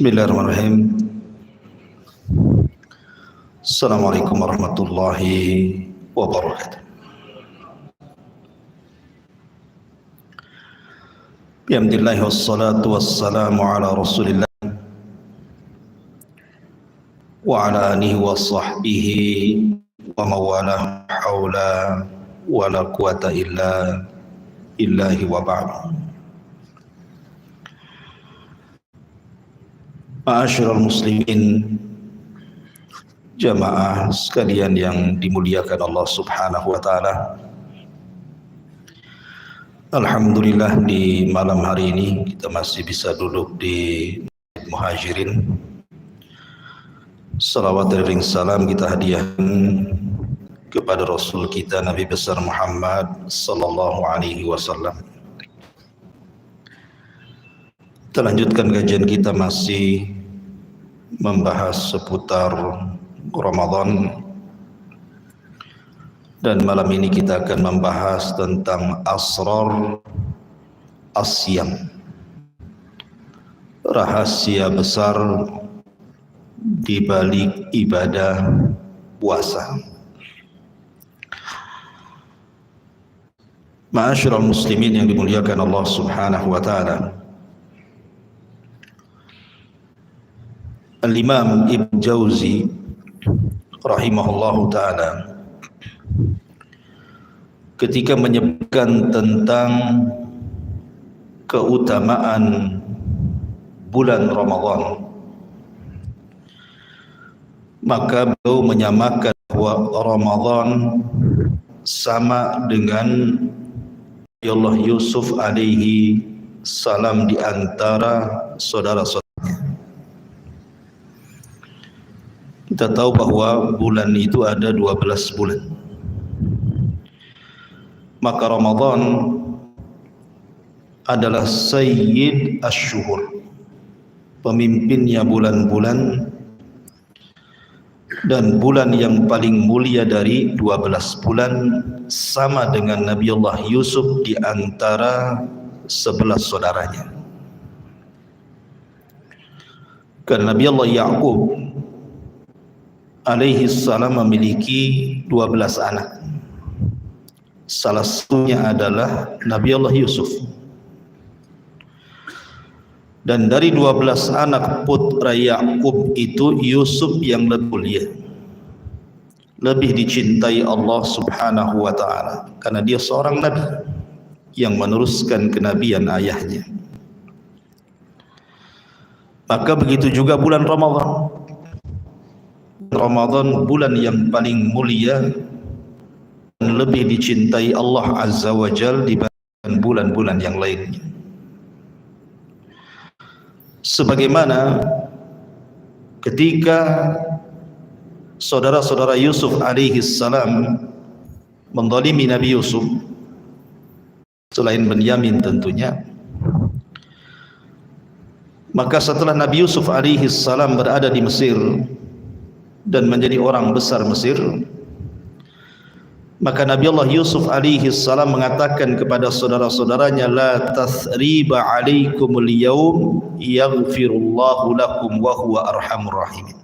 Bismillahirrahmanirrahim. Assalamualaikum warahmatullahi wabarakatuh. Bihamdillahi wassalatu wassalamu ala rasulillah wa ala alihi wa sahbihi wa mawala hawla wa la quwata illa billahi wa ba'du. Ma'asyiral muslimin, jamaah sekalian yang dimuliakan Allah Subhanahu wa taala. Alhamdulillah di malam hari ini kita masih bisa duduk di Muhajirin. Salawat dan salam kita hadiahkan kepada Rasul kita Nabi besar Muhammad sallallahu alaihi wasallam. Kita lanjutkan kajian kita masih membahas seputar Ramadan, dan malam ini kita akan membahas tentang asrar asyam, rahasia besar di balik ibadah puasa. Ma'asyiral muslimin yang dimuliakan Allah Subhanahu wa taala. Al-Imam Ibn Jauzi rahimahullahu ta'ala ketika menyebutkan tentang keutamaan bulan Ramadan, maka beliau menyamakan bahwa Ramadan sama dengan Allah Yusuf alaihi salam di antara saudara-saudara. Kita tahu bahwa bulan itu ada 12 bulan. Maka Ramadan adalah sayyid asy-syuhur, pemimpinnya bulan-bulan, dan bulan yang paling mulia dari 12 bulan sama dengan Nabi Allah Yusuf di antara 11 saudaranya. Karena Nabi Allah Ya'qub alaihi salam memiliki 12 anak. Salah satunya adalah Nabi Allah Yusuf. Dan dari 12 anak putra Ya'qub itu, Yusuf yang lebih mulia, lebih dicintai Allah Subhanahu wa ta'ala, karena dia seorang nabi yang meneruskan kenabian ayahnya. Maka begitu juga bulan Ramadan. Ramadan bulan yang paling mulia dan lebih dicintai Allah Azza wa Jalla dibandingkan bulan-bulan yang lainnya. Sebagaimana ketika saudara-saudara Yusuf alaihi salam menzalimi Nabi Yusuf, selain Benyamin tentunya, maka setelah Nabi Yusuf alaihi salam berada di Mesir dan menjadi orang besar Mesir, maka Nabi Allah Yusuf alaihi salam mengatakan kepada saudara-saudaranya, la tathriba alaikumul yaum yaghfirullahu lakum wa huwa arhamur rahimin.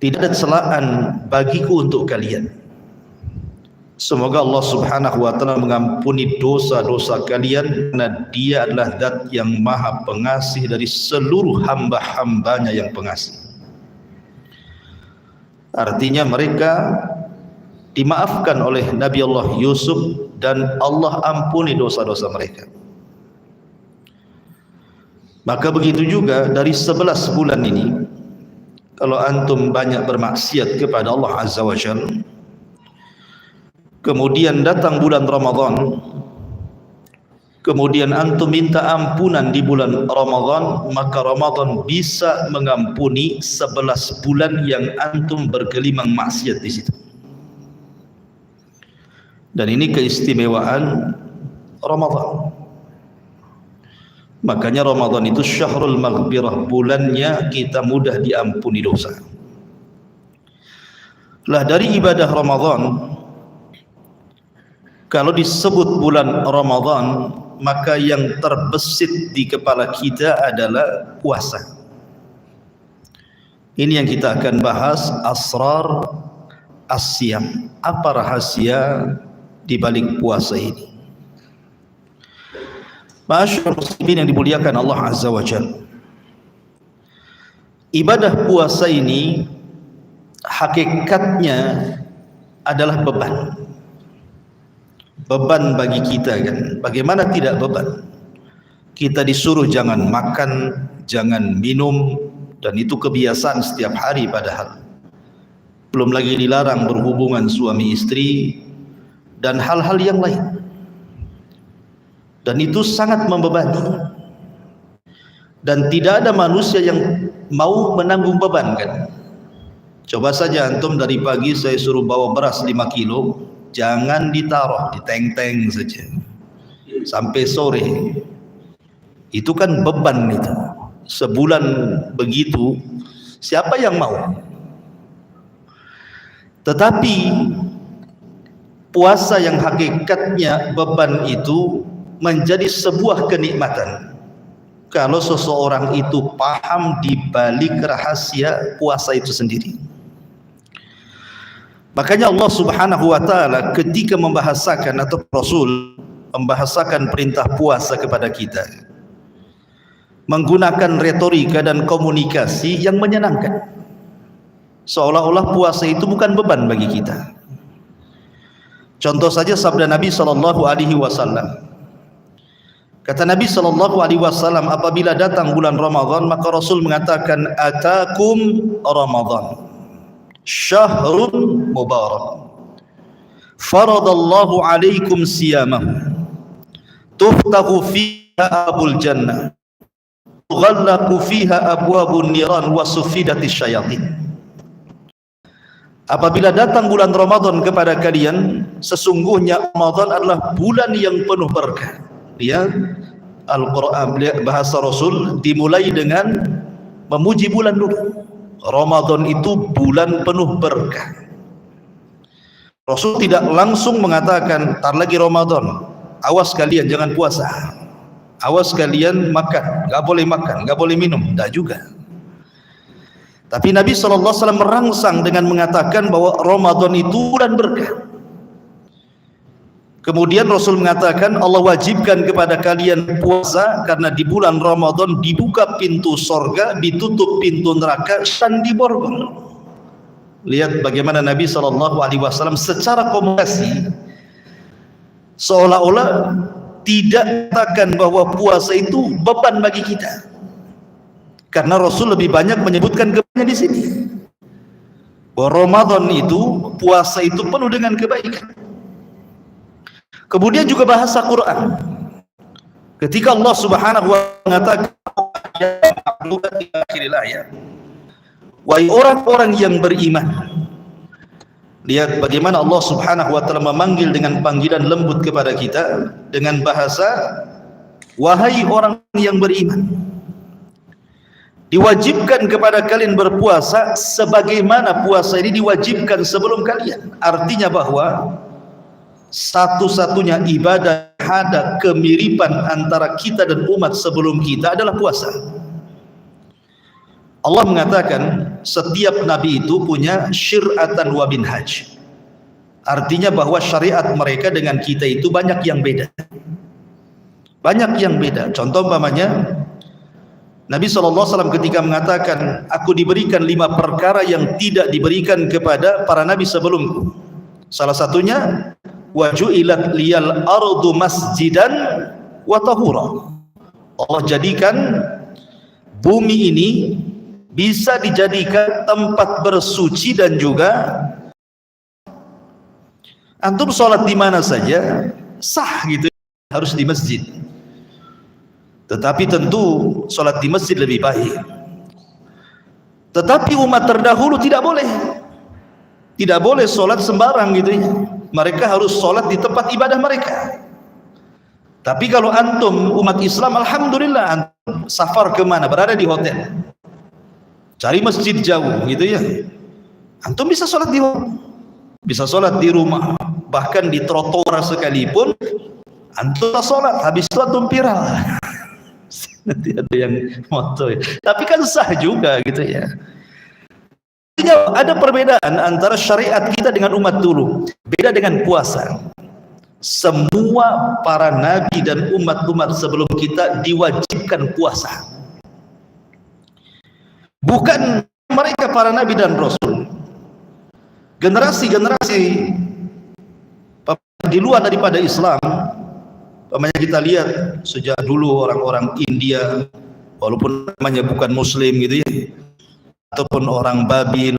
Tidak ada celaan bagiku untuk kalian. Semoga Allah Subhanahu wa taala mengampuni dosa-dosa kalian, karena Dia adalah Zat yang Maha Pengasih dari seluruh hamba-hambanya yang pengasih. Artinya mereka dimaafkan oleh Nabi Allah Yusuf dan Allah ampuni dosa-dosa mereka. Maka begitu juga dari 11 bulan ini, kalau antum banyak bermaksiat kepada Allah Azza wa Jalla, kemudian datang bulan Ramadan, kemudian antum minta ampunan di bulan Ramadan, maka Ramadan bisa mengampuni 11 bulan yang antum bergelimang maksiat di situ. Dan ini keistimewaan Ramadan. Makanya Ramadan itu syahrul maghfirah, bulannya kita mudah diampuni dosa. Lah dari ibadah Ramadan, kalau disebut bulan Ramadan, maka yang terbesit di kepala kita adalah puasa. Ini yang kita akan bahas, asrar as-siyam. Apa rahasia di balik puasa ini? Ma'asyiral muslimin yang dimuliakan Allah Azza wa Jalla. Ibadah puasa ini hakikatnya adalah beban. Beban bagi kita kan. Bagaimana tidak beban? Kita disuruh jangan makan, jangan minum, dan itu kebiasaan setiap hari padahal. Belum lagi dilarang berhubungan suami istri dan hal-hal yang lain. Dan itu sangat membebani. Dan tidak ada manusia yang mau menanggung beban kan. Coba saja antum dari pagi saya suruh bawa beras 5 kilo, jangan ditaruh di teng-teng saja sampai sore. Itu kan beban itu. Sebulan begitu, siapa yang mau? Tetapi puasa yang hakikatnya beban itu menjadi sebuah kenikmatan kalau seseorang itu paham di balik rahasia puasa itu sendiri. Makanya Allah Subhanahu wa taala ketika membahasakan atau Rasul membahasakan perintah puasa kepada kita menggunakan retorika dan komunikasi yang menyenangkan. Seolah-olah puasa itu bukan beban bagi kita. Contoh saja sabda Nabi sallallahu alaihi wasallam. Kata Nabi sallallahu alaihi wasallam, apabila datang bulan Ramadan maka Rasul mengatakan, atakum Ramadan syahrun mubarak faradallahu alaikum siyamahu tuftahu fiha abul jannah tughallaqu fiha abwabun niran wa sufidatis syayatin. Apabila datang bulan Ramadan kepada kalian, sesungguhnya Ramadan adalah bulan yang penuh berkah. Lihat Al-Quran, bahasa Rasul dimulai dengan memuji bulan dulu. Ramadan itu bulan penuh berkah. Rasul tidak langsung mengatakan, tar lagi Ramadan, awas kalian jangan puasa, awas kalian makan, gak boleh makan, gak boleh minum. Tak juga. Tapi Nabi SAW merangsang dengan mengatakan bahwa Ramadan itu bulan berkah. Kemudian Rasul mengatakan, Allah wajibkan kepada kalian puasa karena di bulan Ramadan dibuka pintu sorga, ditutup pintu neraka, dan diborgol. Lihat bagaimana Nabi SAW secara komunikasi seolah-olah tidak katakan bahwa puasa itu beban bagi kita. Karena Rasul lebih banyak menyebutkan kebanyakan di sini. Bahwa Ramadan itu, puasa itu penuh dengan kebaikan. Kemudian juga bahasa Quran. Ketika Allah Subhanahu wa taala mengatakan, wahai orang-orang yang beriman. Lihat bagaimana Allah Subhanahu wa taala memanggil dengan panggilan lembut kepada kita dengan bahasa wahai orang yang beriman. Diwajibkan kepada kalian berpuasa sebagaimana puasa ini diwajibkan sebelum kalian. Artinya bahwa satu-satunya ibadah ada kemiripan antara kita dan umat sebelum kita adalah puasa. Allah mengatakan setiap nabi itu punya syir'atan wa minhaj. Artinya bahwa syariat mereka dengan kita itu banyak yang beda. Banyak yang beda. Contoh umpamanya Nabi SAW ketika mengatakan, aku diberikan 5 perkara yang tidak diberikan kepada para nabi sebelumku. Salah satunya, waju'ilat liyal ardu masjidan wa tahura. Allah jadikan bumi ini bisa dijadikan tempat bersuci dan juga antum sholat di mana saja sah gitu, harus di masjid. Tetapi tentu sholat di masjid lebih baik. Tetapi umat terdahulu tidak boleh sholat sembarang gitu ya. Mereka harus sholat di tempat ibadah mereka. Tapi kalau antum umat Islam, alhamdulillah, antum safar kemana, berada di hotel, cari masjid jauh gitu ya, antum bisa sholat di rumah, bisa sholat di rumah, bahkan di trotoar sekalipun Antum sholat, habis itu antum viral. Nanti ada yang moto ya. Tapi kan sah juga gitu ya. Ada perbedaan antara syariat kita dengan umat dulu. Beda dengan puasa. Semua para nabi dan umat-umat sebelum kita diwajibkan puasa. Bukan mereka para nabi dan rasul. Generasi-generasi di luar daripada Islam, kita lihat sejak dulu orang-orang India, walaupun namanya bukan Muslim gitu ya, ataupun orang Babil,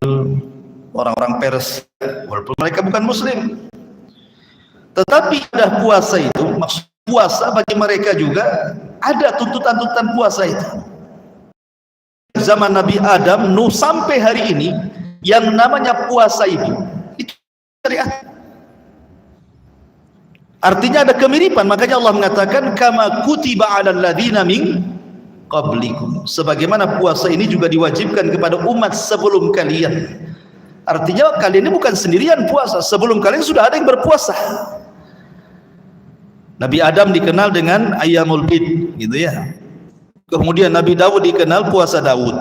orang-orang Persia, walaupun mereka bukan Muslim, tetapi ada puasa itu, maksud puasa bagi mereka juga ada tuntutan-tuntutan puasa itu. Zaman Nabi Adam, Nuh sampai hari ini, yang namanya puasa itu syariat. Artinya ada kemiripan, makanya Allah mengatakan kama kutiba 'alal ladzina min qablikum. Sebagaimana puasa ini juga diwajibkan kepada umat sebelum kalian. Artinya kalian ini bukan sendirian puasa, sebelum kalian sudah ada yang berpuasa. Nabi Adam dikenal dengan Ayyamul Bid, gitu ya. Kemudian Nabi Daud dikenal puasa Daud.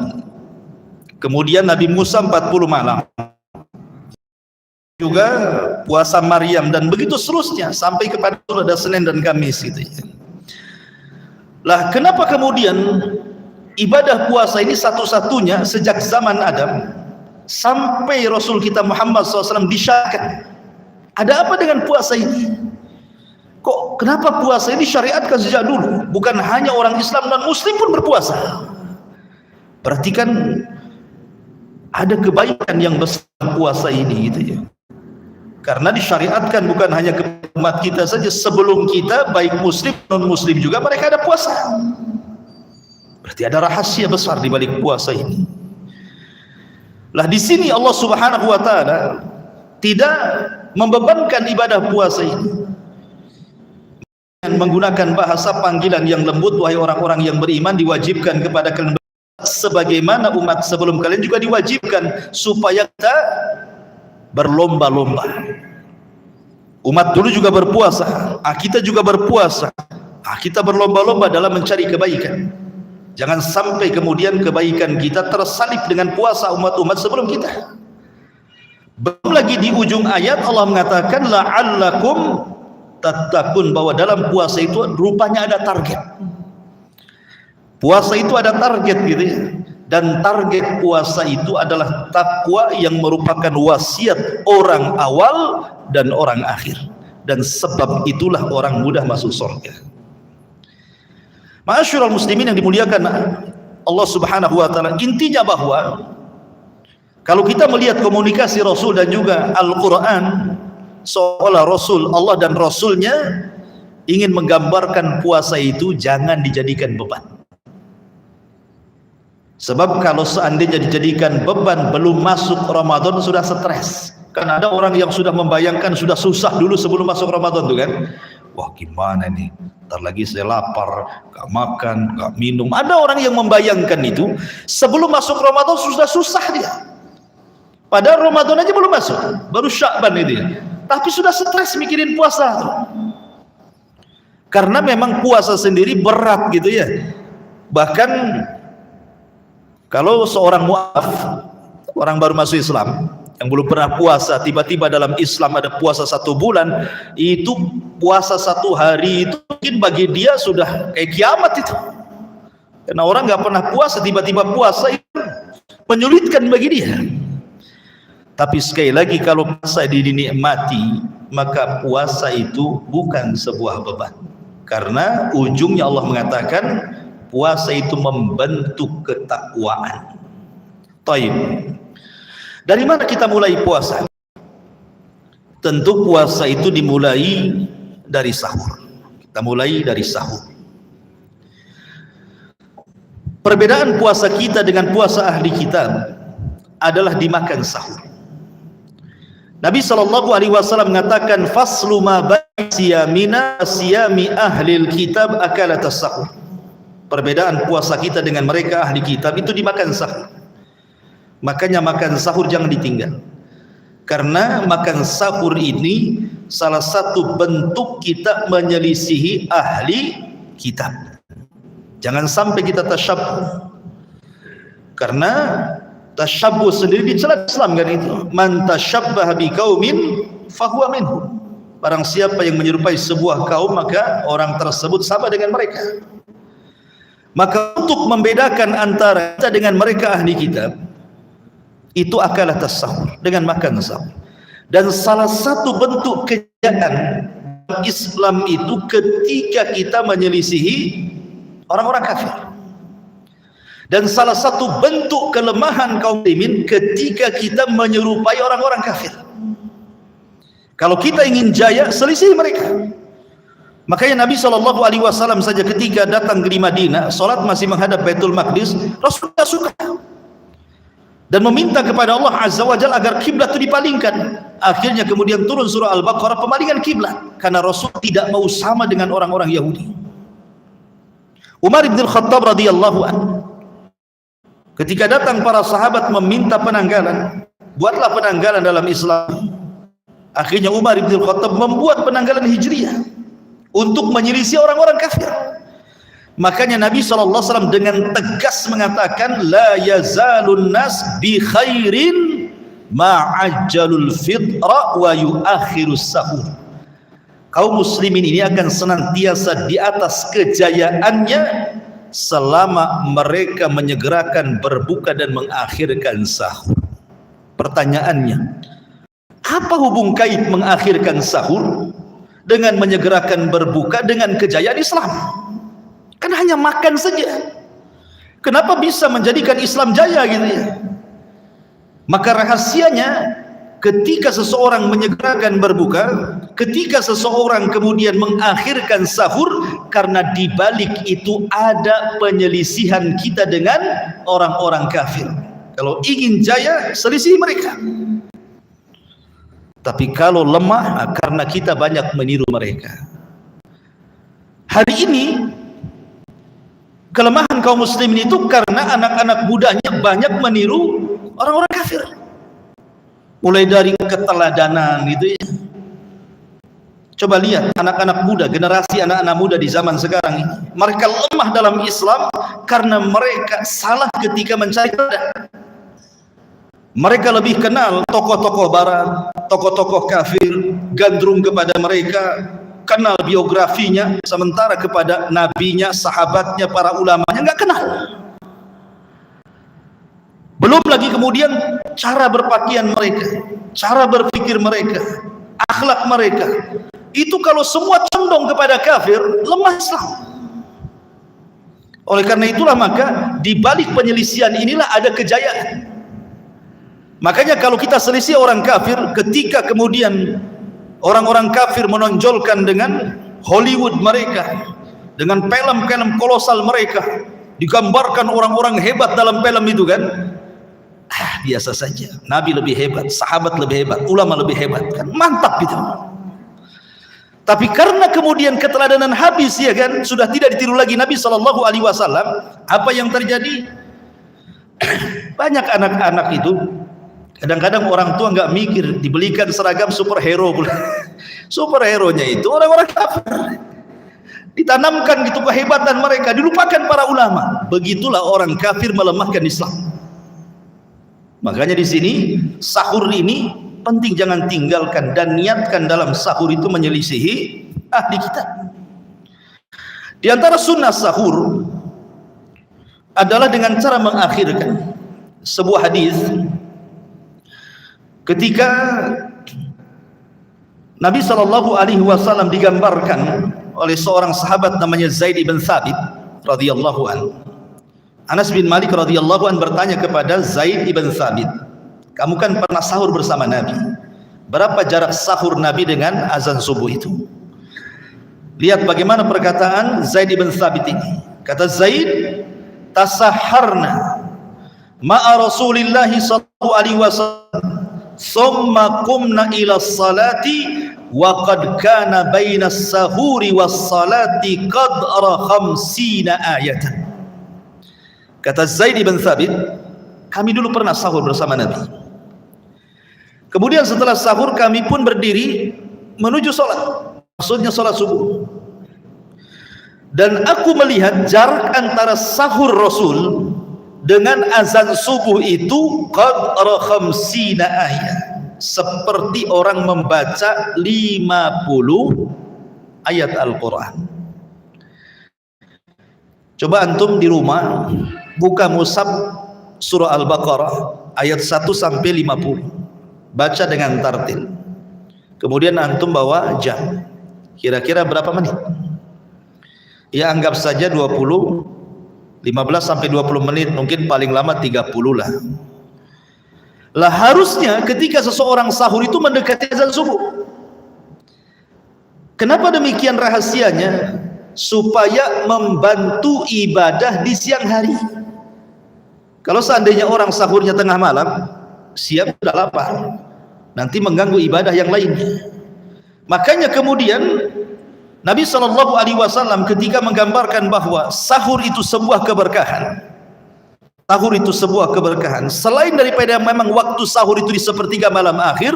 Kemudian Nabi Musa 40 malam. Juga puasa Maryam dan begitu seterusnya sampai kepada ada Senin dan Kamis gitu ya. Lah kenapa kemudian ibadah puasa ini satu-satunya sejak zaman Adam sampai Rasul kita Muhammad SAW disyariatkan? Ada apa dengan puasa ini? Kok kenapa puasa ini syariatkan sejak dulu? Bukan hanya orang Islam dan Muslim pun berpuasa. Berarti kan ada kebaikan yang besar puasa ini gitu ya. Karena disyariatkan bukan hanya ke umat kita saja, sebelum kita baik Muslim non Muslim juga mereka ada puasa. Berarti ada rahasia besar di balik puasa ini. Lah di sini Allah Subhanahu wa taala tidak membebankan ibadah puasa ini. Dengan menggunakan bahasa panggilan yang lembut, wahai orang-orang yang beriman, diwajibkan kepada kalian sebagaimana umat sebelum kalian juga diwajibkan, supaya kita berlomba-lomba. Umat dulu juga berpuasa, kita juga berpuasa, kita berlomba-lomba dalam mencari kebaikan. Jangan sampai kemudian kebaikan kita tersalip dengan puasa umat-umat sebelum kita. Belum lagi di ujung ayat Allah mengatakan la'allakum tattaqun, bahwa dalam puasa itu rupanya ada target. Puasa itu ada target gitu ya. Dan target puasa itu adalah takwa yang merupakan wasiat orang awal dan orang akhir. Dan sebab itulah orang mudah masuk surga. Ma'asyiral muslimin yang dimuliakan Allah Subhanahu wa taala, intinya bahwa kalau kita melihat komunikasi Rasul dan juga Al-Qur'an, seolah Rasul, Allah dan Rasulnya ingin menggambarkan puasa itu jangan dijadikan beban. Sebab kalau seandainya dijadikan beban, belum masuk Ramadan sudah stres. Kan ada orang yang sudah membayangkan sudah susah dulu sebelum masuk Ramadan tuh kan. Wah gimana nih, ntar lagi saya lapar, gak makan, gak minum. Ada orang yang membayangkan itu sebelum masuk Ramadan sudah susah dia. Padahal Ramadan aja belum masuk, baru Sya'ban itu ya. Tapi sudah stres mikirin puasa tuh. Karena memang puasa sendiri berat gitu ya. Bahkan kalau seorang mu'af, orang baru masuk Islam, yang belum pernah puasa, tiba-tiba dalam Islam ada puasa 1 bulan, itu puasa 1 hari itu mungkin bagi dia sudah kayak kiamat itu. Karena orang nggak pernah puasa, tiba-tiba puasa itu menyulitkan bagi dia. Tapi sekali lagi kalau puasa dinikmati, maka puasa itu bukan sebuah beban. Karena ujungnya Allah mengatakan puasa itu membentuk ketakwaan. Taib. Dari mana kita mulai puasa? Tentu puasa itu dimulai dari sahur. Kita mulai dari sahur. Perbedaan puasa kita dengan puasa ahli kitab adalah dimakan sahur. Nabi SAW mengatakan faslu ma baina siyamina siyami ahli kitab akalat as-sahur. Perbedaan puasa kita dengan mereka ahli kitab itu dimakan sahur. Makanya makan sahur jangan ditinggal. Karena makan sahur ini salah satu bentuk kita menyelisihi ahli kitab. Jangan sampai kita tasyabbuh, karena tasyabbuh sendiri dicela Islam kan itu. Man tasyabbaha biqaumin fahuwa minhum. Barang siapa yang menyerupai sebuah kaum, maka orang tersebut sama dengan mereka. Maka untuk membedakan antara kita dengan mereka ahli kitab, itu akalah tasawur, dengan makan sahur. Dan salah satu bentuk kejahatan Islam itu ketika kita menyelisihi orang-orang kafir. Dan salah satu bentuk kelemahan kaum muslimin ketika kita menyerupai orang-orang kafir. Kalau kita ingin jaya, selisih mereka. Makanya Nabi SAW saja ketika datang di Madinah, solat masih menghadap Baitul Maqdis, Rasulullah suka dan meminta kepada Allah Azza wa Jalla agar kiblat itu dipalingkan. Akhirnya kemudian turun surah Al-Baqarah pemalingan kiblat, karena Rasul tidak mau sama dengan orang-orang Yahudi. Umar bin Khattab radhiyallahu anhu, ketika datang para sahabat meminta penanggalan, buatlah penanggalan dalam Islam. Akhirnya Umar bin Khattab membuat penanggalan Hijriah untuk menyelisih orang-orang kafir. Makanya Nabi SAW dengan tegas mengatakan, la yazalun nas bi khairin ma'ajjalul fitra wa yuakhirus sahur. Kaum muslimin ini akan senantiasa di atas kejayaannya selama mereka menyegerakan berbuka dan mengakhirkan sahur. Pertanyaannya, apa hubung kait mengakhirkan sahur dengan menyegerakan berbuka dengan kejayaan Islam? Kan hanya makan saja. Kenapa bisa menjadikan Islam jaya gitu ya? Maka rahasianya, ketika seseorang menyegerakan berbuka, ketika seseorang kemudian mengakhirkan sahur, karena di balik itu ada penyelisihan kita dengan orang-orang kafir. Kalau ingin jaya, selisih mereka. Tapi kalau lemah, karena kita banyak meniru mereka. Hari ini kelemahan kaum muslimin itu karena anak-anak mudanya banyak meniru orang-orang kafir. Mulai dari keteladanan gitu ya. Coba lihat anak-anak muda, generasi anak-anak muda di zaman sekarang ini. Mereka lemah dalam Islam karena mereka salah ketika mencari teladan. Mereka lebih kenal tokoh-tokoh barat, tokoh-tokoh kafir, gandrung kepada mereka, kenal biografinya, sementara kepada nabinya, sahabatnya, para ulamanya nggak kenal. Belum lagi kemudian cara berpakaian mereka, cara berpikir mereka, akhlak mereka. Itu kalau semua condong kepada kafir, lemah Islam. Oleh karena itulah maka di balik penyelisihan inilah ada kejayaan. Makanya kalau kita selisih orang kafir, ketika kemudian orang-orang kafir menonjolkan dengan Hollywood mereka, dengan film-film kolosal mereka, digambarkan orang-orang hebat dalam film itu kan, biasa saja. Nabi lebih hebat, sahabat lebih hebat, ulama lebih hebat, kan mantap gitu. Tapi karena kemudian keteladanan habis ya kan, sudah tidak ditiru lagi Nabi SAW, apa yang terjadi? Banyak anak-anak itu, kadang-kadang orang tua nggak mikir, dibelikan seragam superhero pula. Superhero-nya itu orang-orang kafir. Ditanamkan gitu kehebatan mereka, dilupakan para ulama. Begitulah orang kafir melemahkan Islam. Makanya di sini sahur ini penting, jangan tinggalkan dan niatkan dalam sahur itu menyelisihi ahli kitab. Di antara sunnah sahur adalah dengan cara mengakhirkan. Sebuah hadis ketika Nabi SAW digambarkan oleh seorang sahabat namanya Zaid bin Thabit radhiyallahu anhu. Anas bin Malik radhiyallahu anhu bertanya kepada Zaid bin Thabit, kamu kan pernah sahur bersama Nabi, berapa jarak sahur Nabi dengan azan subuh itu? Lihat bagaimana perkataan Zaid bin Thabit ini. Kata Zaid, tasaharna ma'a Rasulillahi sallallahu alaihi wasallam summa qumna ila salati wa qad kana baina as-sahuri was-salati qadra 50 ayatan. Kata Zaid bin Thabit, kami dulu pernah sahur bersama Nabi. Kemudian setelah sahur kami pun berdiri menuju sholat, maksudnya sholat subuh. Dan aku melihat jarak antara sahur Rasul dengan azan subuh itu qadra khamsina ayat, seperti orang membaca 50 ayat Al-Quran. Coba antum di rumah buka mushaf surah Al-Baqarah ayat 1 sampai 50, baca dengan tartil. Kemudian antum bawa jam, kira-kira berapa menit? Ya anggap saja 15 sampai 20 menit, mungkin paling lama 30 lah. Lah harusnya ketika seseorang sahur itu mendekati azan subuh. Kenapa demikian rahasianya? Supaya membantu ibadah di siang hari. Kalau seandainya orang sahurnya tengah malam, siap sudah lapar, nanti mengganggu ibadah yang lainnya. Makanya kemudian Nabi SAW ketika menggambarkan bahwa sahur itu sebuah keberkahan, sahur itu sebuah keberkahan, selain daripada memang waktu sahur itu di sepertiga malam akhir,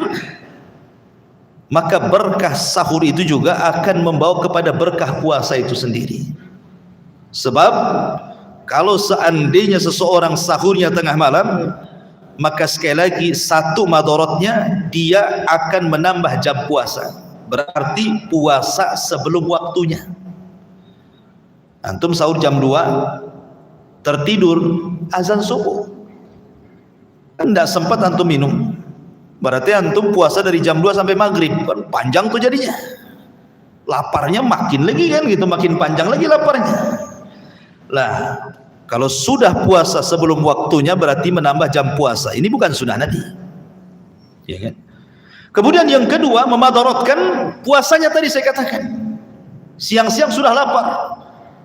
maka berkah sahur itu juga akan membawa kepada berkah puasa itu sendiri. Sebab kalau seandainya seseorang sahurnya tengah malam, maka sekali lagi satu madaratnya, dia akan menambah jam puasa, berarti puasa sebelum waktunya. Antum sahur jam 2, tertidur azan subuh, tidak sempat antum minum, berarti antum puasa dari jam 2 sampai maghrib, kan panjang tuh jadinya. Laparnya makin lagi kan gitu, makin panjang lagi laparnya. Lah kalau sudah puasa sebelum waktunya berarti menambah jam puasa. Ini bukan sunnah Nabi, ya kan? Kemudian yang kedua, memadaratkan puasanya tadi saya katakan. Siang-siang sudah lapar,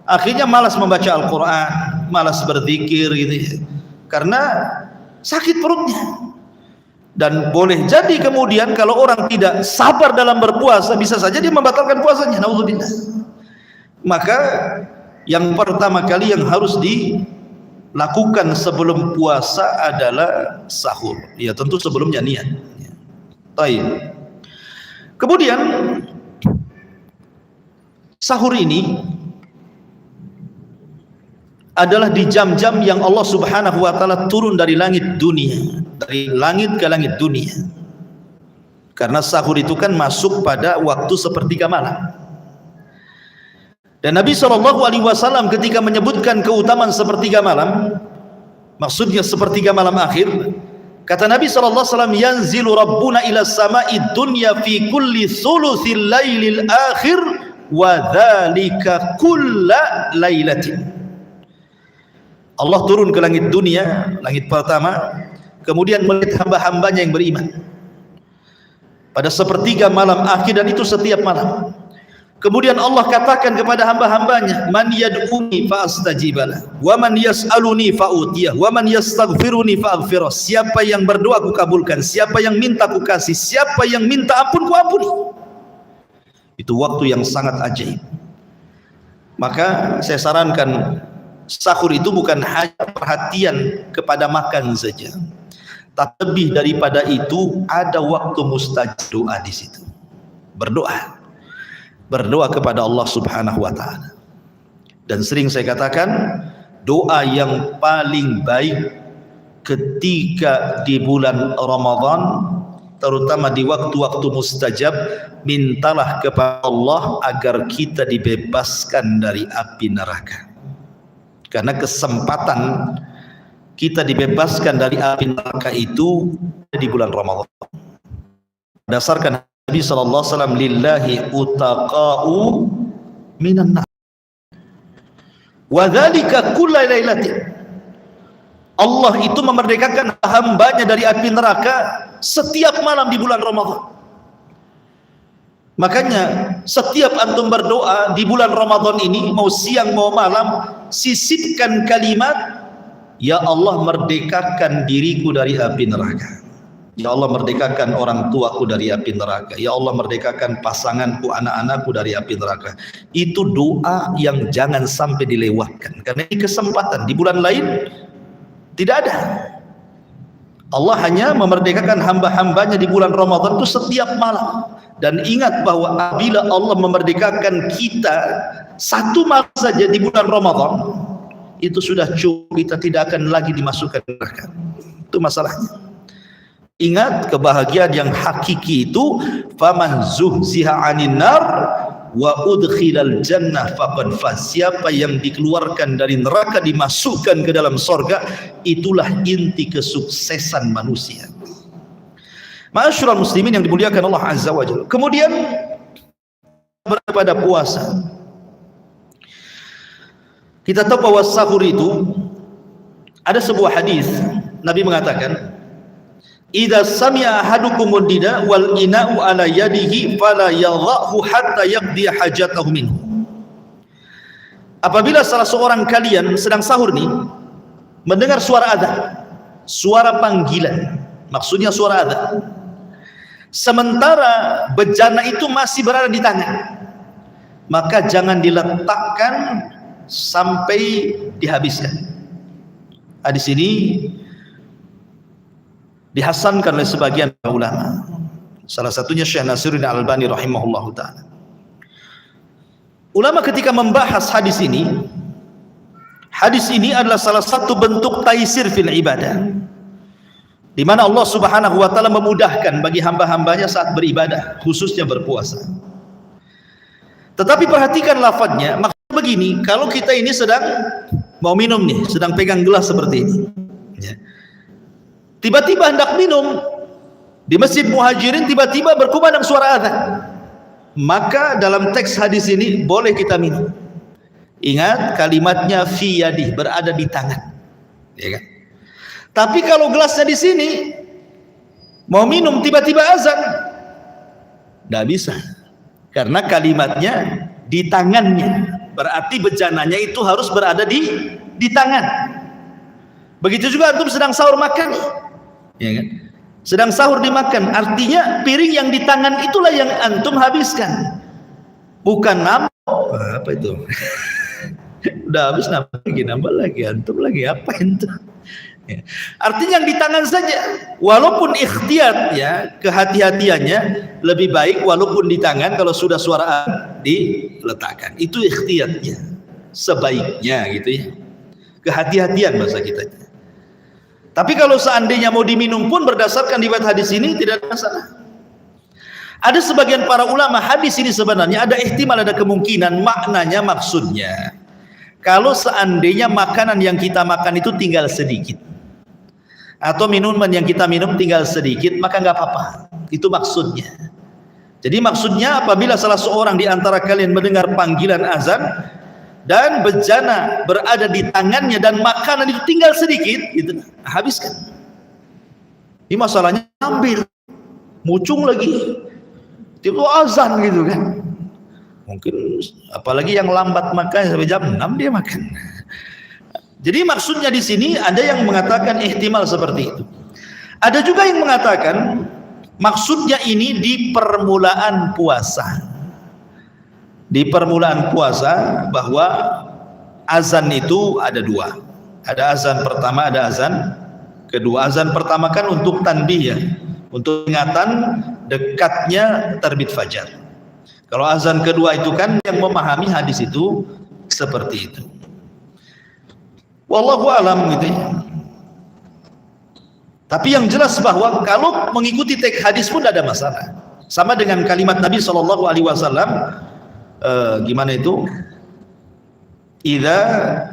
akhirnya malas membaca Al-Quran, malas berzikir gitu ya, karena sakit perutnya. Dan boleh jadi kemudian kalau orang tidak sabar dalam berpuasa, bisa saja dia membatalkan puasanya, naudzubillah. Maka yang pertama kali yang harus dilakukan sebelum puasa adalah sahur. Ya tentu sebelumnya niat. Baik. Kemudian sahur ini adalah di jam-jam yang Allah Subhanahu wa taala turun dari langit dunia, dari langit ke langit dunia. Karena sahur itu kan masuk pada waktu sepertiga malam. Dan Nabi SAW ketika menyebutkan keutamaan sepertiga malam, maksudnya sepertiga malam akhir, kata Nabi SAW, yanzilu rabbuna ila samai dunya fi kulli thuluthil lailil akhir wa dhalika kulla lailatin. Allah turun ke langit dunia, langit pertama, kemudian melihat hamba-hambanya yang beriman pada sepertiga malam akhir, dan itu setiap malam. Kemudian Allah katakan kepada hamba-hambanya, man yad'uni fa astajibalah, wa man yas'aluni fa utiyah, wa man yastaghfiruni fa aghfirah. Siapa yang berdoa ku kabulkan, siapa yang minta ku kasih, siapa yang minta ampun ku ampuni. Itu waktu yang sangat ajaib. Maka saya sarankan, sahur itu bukan hanya perhatian kepada makan saja, tapi lebih daripada itu ada waktu mustajab doa di situ. Berdoa kepada Allah Subhanahu wa taala. Dan sering saya katakan, doa yang paling baik ketika di bulan Ramadan, terutama di waktu-waktu mustajab, mintalah kepada Allah agar kita dibebaskan dari api neraka. Karena kesempatan kita dibebaskan dari api neraka itu di bulan Ramadan. Berdasarkan Nabi SAW, lillahi utaqa'u minan nar wa dzalika kulla lailatin. Allah itu memerdekakan hambanya dari api neraka setiap malam di bulan Ramadan. Makanya setiap antum berdoa di bulan Ramadan ini, mau siang mau malam, sisipkan kalimat, ya Allah merdekakan diriku dari api neraka, ya Allah merdekakan orang tuaku dari api neraka, ya Allah merdekakan pasanganku, anak-anakku dari api neraka. Itu doa yang jangan sampai dilewatkan, karena ini kesempatan. Di bulan lain tidak ada. Allah hanya memerdekakan hamba-hambanya di bulan Ramadan itu setiap malam. Dan ingat bahwa apabila Allah memerdekakan kita satu malam saja di bulan Ramadan, itu sudah cukup, kita tidak akan lagi dimasukkan neraka. Itu masalahnya. Ingat, kebahagiaan yang hakiki itu faman zuhziha 'anil nar wa udkhilal jannah faqad faz. Siapa yang dikeluarkan dari neraka dimasukkan ke dalam surga, itulah inti kesuksesan manusia. Ma'asyiral muslimin yang dimuliakan Allah Azza wa Jalla. Kemudian pada puasa, kita tahu bahwa sahur itu ada sebuah hadis Nabi mengatakan, idza sami'a ahadukumud nida wal ina'u ala yadihi fala yadhahu hatta yaqdi hajatahu minhu. Apabila salah seorang kalian sedang sahur nih, mendengar suara adzan, suara panggilan, maksudnya suara adzan, sementara bejana itu masih berada di tangan, maka jangan diletakkan sampai dihabiskan. Hadis ini dihasankan oleh sebagian ulama, salah satunya Syekh Nasiruddin Al-Albani rahimahullahu ta'ala. Ulama ketika membahas hadis ini adalah salah satu bentuk taisir fil ibadah, di mana Allah Subhanahu wa taala memudahkan bagi hamba-hambanya saat beribadah, khususnya berpuasa. Tetapi perhatikan lafadznya, maksudnya begini, kalau kita ini sedang mau minum nih, sedang pegang gelas seperti ini, ya. Tiba-tiba hendak minum di Masjid Muhajirin, tiba-tiba berkumandang suara adzan, maka dalam teks hadis ini boleh kita minum. Ingat kalimatnya fi yadi, berada di tangan, ya kan? Tapi kalau gelasnya di sini, mau minum tiba-tiba azan, tidak bisa, karena kalimatnya di tangannya, berarti bejananya itu harus berada di tangan. Begitu juga antum sedang sahur makan, ya kan? Sedang sahur dimakan, artinya piring yang di tangan itulah yang antum habiskan, bukan nambah. Apa itu? Udah habis nambah lagi, antum lagi apa itu? Ya. Artinya yang di tangan saja, walaupun ikhtiyat, ya, kehati-hatiannya lebih baik walaupun di tangan, kalau sudah suara diletakkan, itu ikhtiyatnya sebaiknya, gitu ya, kehati-hatian bahasa kita. Tapi kalau seandainya mau diminum pun berdasarkan riwayat hadis ini tidak ada masalah. Ada sebagian para ulama, hadis ini sebenarnya ada ihtimal, ada kemungkinan maknanya, maksudnya kalau seandainya makanan yang kita makan itu tinggal sedikit, atau minuman yang kita minum tinggal sedikit, maka nggak apa-apa. Itu maksudnya. Jadi maksudnya apabila salah seorang di antara kalian mendengar panggilan azan dan bejana berada di tangannya dan makanan itu tinggal sedikit, gitu, habiskan. Ini masalahnya ambil, mucung lagi, tiba azan gitu kan. Mungkin apalagi yang lambat makan sampai jam 6 dia makan. Jadi maksudnya di sini ada yang mengatakan ihtimal seperti itu. Ada juga yang mengatakan maksudnya ini di permulaan puasa. Di permulaan puasa, bahwa azan itu ada dua. Ada azan pertama, ada azan kedua. Azan pertama kan untuk tanbih, ya, untuk ingatan dekatnya terbit fajar. Kalau azan kedua itu kan yang memahami hadis itu seperti itu. Wallahu alam, gitu ya. Tapi yang jelas bahwa kalau mengikuti teks hadis pun tidak ada masalah. Sama dengan kalimat Nabi Shallallahu Alaihi Wasallam, gimana itu? Idza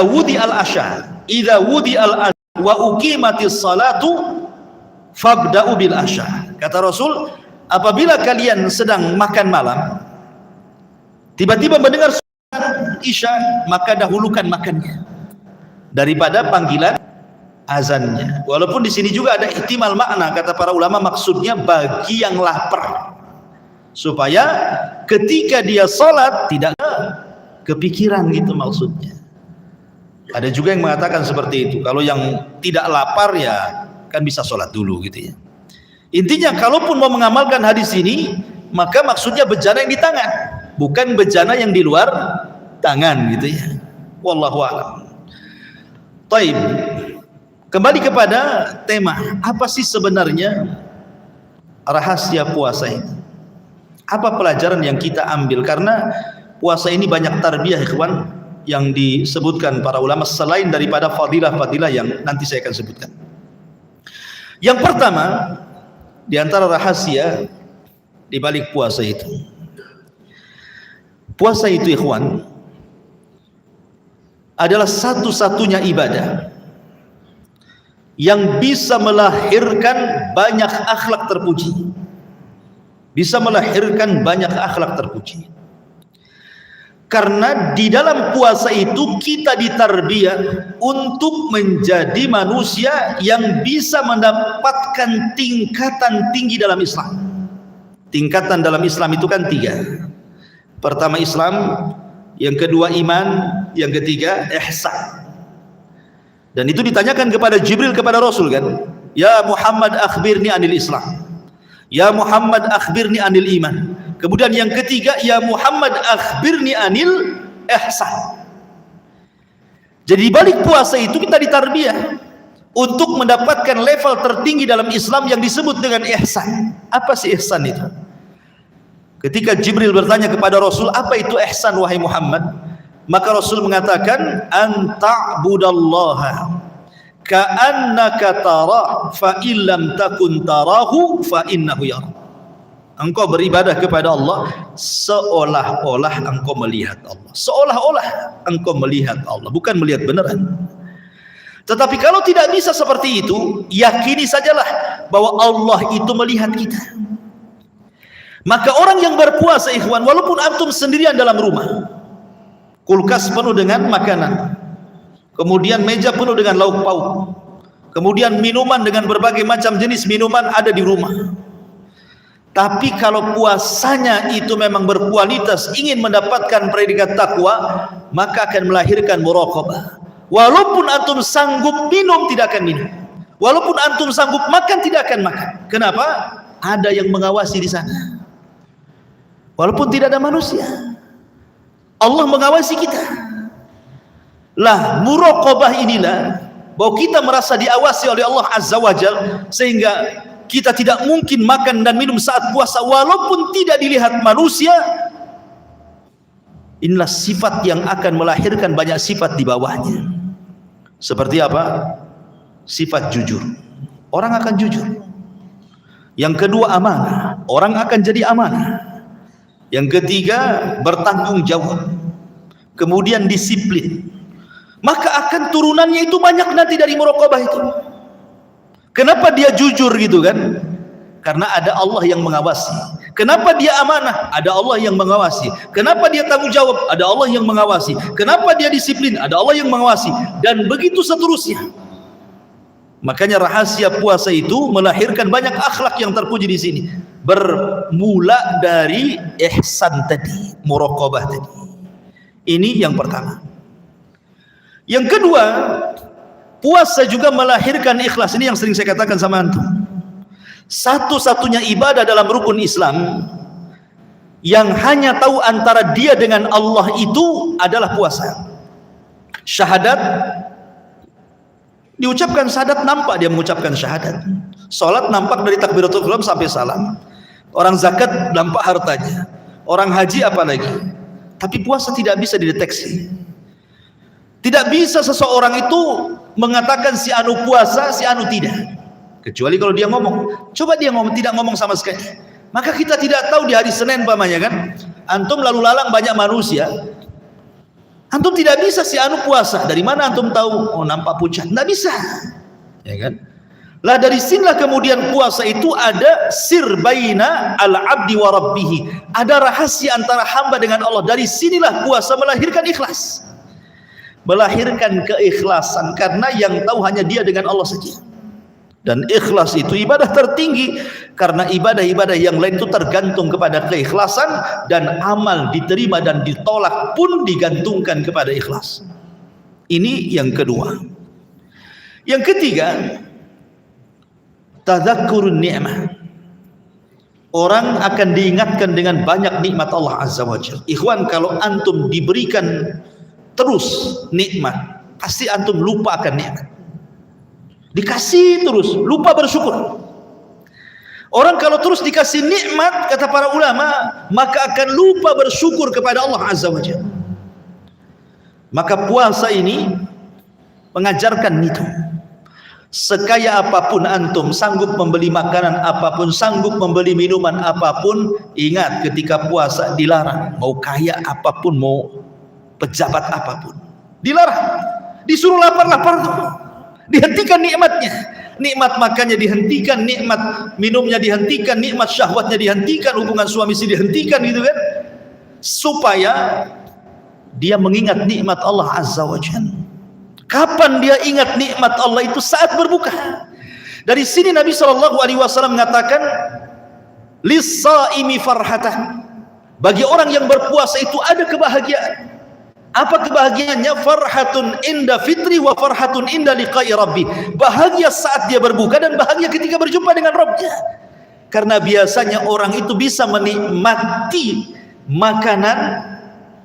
wudi al asha, idza wudi al asha wa uqimatis salatu fabda'u bil asha. Kata Rasul, apabila kalian sedang makan malam, tiba-tiba mendengar Isya, maka dahulukan makannya daripada panggilan azannya. Walaupun di sini juga ada ihtimal makna, kata para ulama, maksudnya bagi yang lapar, supaya ketika dia sholat tidak kepikiran, gitu maksudnya. Ada juga yang mengatakan seperti itu. Kalau yang tidak lapar ya kan bisa sholat dulu, gitu ya. Intinya kalaupun mau mengamalkan hadis ini, maka maksudnya bejana yang di tangan, bukan bejana yang di luar tangan, gitu ya. Wallahu a'lam. Taib. Kembali kepada tema, apa sih sebenarnya rahasia puasa ini? Apa pelajaran yang kita ambil? Karena puasa ini banyak tarbiyah ikhwan yang disebutkan para ulama selain daripada fadilah-fadilah yang nanti saya akan sebutkan. Yang pertama di antara rahasia di balik puasa itu, puasa itu ikhwan adalah satu-satunya ibadah yang bisa melahirkan banyak akhlak terpuji. Bisa melahirkan banyak akhlak terpuji. Karena di dalam puasa itu kita ditarbiyah untuk menjadi manusia yang bisa mendapatkan tingkatan tinggi dalam Islam. Tingkatan dalam Islam itu kan 3. Pertama Islam, yang kedua iman, yang ketiga ihsan. Dan itu ditanyakan kepada Jibril kepada Rasul kan, ya Muhammad akhbirni anil Islam, ya Muhammad akhbirni anil iman. Kemudian yang ketiga, ya Muhammad akhbirni anil ihsan. Jadi balik puasa itu kita ditarbiyah untuk mendapatkan level tertinggi dalam Islam yang disebut dengan ihsan. Apa sih ihsan itu? Ketika Jibril bertanya kepada Rasul, apa itu ihsan wahai Muhammad? Maka Rasul mengatakan, anta'budallaha ka'annaka tarah fa illam takun tarahu fa innahu yara. Engkau beribadah kepada Allah seolah-olah engkau melihat Allah. Seolah-olah engkau melihat Allah, bukan melihat beneran. Tetapi kalau tidak bisa seperti itu, yakini sajalah bahwa Allah itu melihat kita. Maka orang yang berpuasa ikhwan, walaupun antum sendirian dalam rumah, kulkas penuh dengan makanan, kemudian meja penuh dengan lauk pauk, kemudian minuman dengan berbagai macam jenis minuman ada di rumah. Tapi kalau puasanya itu memang berkualitas, ingin mendapatkan predikat takwa, maka akan melahirkan muraqabah. Walaupun antum sanggup minum, tidak akan minum. Walaupun antum sanggup makan, tidak akan makan. Kenapa? Ada yang mengawasi di sana. Walaupun tidak ada manusia, Allah mengawasi kita. Lah muraqabah inilah, bahwa kita merasa diawasi oleh Allah Azza wa Jalla, sehingga kita tidak mungkin makan dan minum saat puasa walaupun tidak dilihat manusia. Inilah sifat yang akan melahirkan banyak sifat di bawahnya. Seperti apa? Sifat jujur. Orang akan jujur. Yang kedua amanah. Orang akan jadi amanah. Yang ketiga bertanggung jawab. Kemudian disiplin. Maka akan turunannya itu banyak nanti dari muraqabah itu. Kenapa dia jujur gitu kan? Karena ada Allah yang mengawasi. Kenapa dia amanah? Ada Allah yang mengawasi. Kenapa dia tanggung jawab? Ada Allah yang mengawasi. Kenapa dia disiplin? Ada Allah yang mengawasi. Dan begitu seterusnya. Makanya rahasia puasa itu melahirkan banyak akhlak yang terpuji di sini. Bermula dari ihsan tadi, muraqabah tadi. Ini yang pertama. Yang kedua, puasa juga melahirkan ikhlas. Ini yang sering saya katakan sama antum. Satu-satunya ibadah dalam rukun Islam yang hanya tahu antara dia dengan Allah itu adalah puasa. Syahadat, diucapkan syahadat, nampak dia mengucapkan syahadat. Salat nampak dari takbiratul ihram sampai salam. Orang zakat nampak hartanya. Orang haji apalagi. Tapi puasa tidak bisa dideteksi. Tidak bisa seseorang itu mengatakan si anu puasa, si anu tidak. Kecuali kalau dia ngomong. Coba dia ngomong, tidak ngomong sama sekali. Maka kita tidak tahu di hari Senin pamannya kan. Antum lalu lalang banyak manusia. Antum tidak bisa si anu puasa. Dari mana antum tahu? Oh nampak pucat. Tidak bisa. Ya kan? Lah dari sinilah kemudian puasa itu ada sir baina al-abdi wa rabbih. Ada rahasia antara hamba dengan Allah. Dari sinilah puasa melahirkan ikhlas. Melahirkan keikhlasan, karena yang tahu hanya dia dengan Allah saja. Dan ikhlas itu ibadah tertinggi, karena ibadah-ibadah yang lain itu tergantung kepada keikhlasan, dan amal diterima dan ditolak pun digantungkan kepada ikhlas. Ini yang kedua. Yang ketiga, tadzakkurun ni'mah. Orang akan diingatkan dengan banyak nikmat Allah Azza wa Jalla. Ikhwan, kalau antum diberikan terus nikmat, pasti antum lupa akan nikmat. Dikasih terus, lupa bersyukur. Orang kalau terus dikasih nikmat, kata para ulama, maka akan lupa bersyukur kepada Allah Azza wa Jalla. Maka puasa ini mengajarkan itu. Sekaya apapun antum, sanggup membeli makanan apapun, sanggup membeli minuman apapun, ingat ketika puasa dilarang. Mau kaya apapun, mau pejabat apapun, dilarang. Disuruh lapar-lapar, dihentikan nikmatnya. Nikmat makannya dihentikan, nikmat minumnya dihentikan, nikmat syahwatnya dihentikan, hubungan suami istri dihentikan, gitu kan, supaya dia mengingat nikmat Allah Azza wa Jalla. Kapan dia ingat nikmat Allah itu? Saat berbuka. Dari sini Nabi SAW mengatakan, lis-saimi farhatah, bagi orang yang berpuasa itu ada kebahagiaan. Apa kebahagiaannya? Farhatun inda fitri wa farhatun inda liqa'i rabbi. Bahagia saat dia berbuka dan bahagia ketika berjumpa dengan Rabbnya. Karena biasanya orang itu bisa menikmati makanan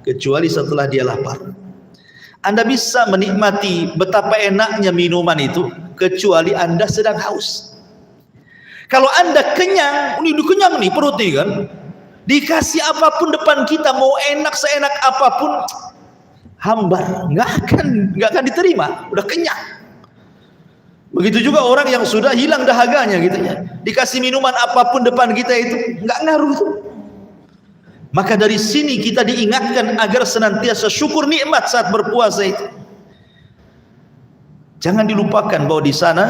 kecuali setelah dia lapar. Anda bisa menikmati betapa enaknya minuman itu kecuali Anda sedang haus. Kalau Anda kenyang, ini kenyang nih perutnya kan, dikasih apapun depan kita, mau enak seenak apapun, hambar, nggak akan diterima, udah kenyang. Begitu juga orang yang sudah hilang dahaganya gitu ya, dikasih minuman apapun depan kita itu nggak ngaruh itu. Maka dari sini kita diingatkan agar senantiasa syukur nikmat saat berpuasa itu. Jangan dilupakan bahwa di sana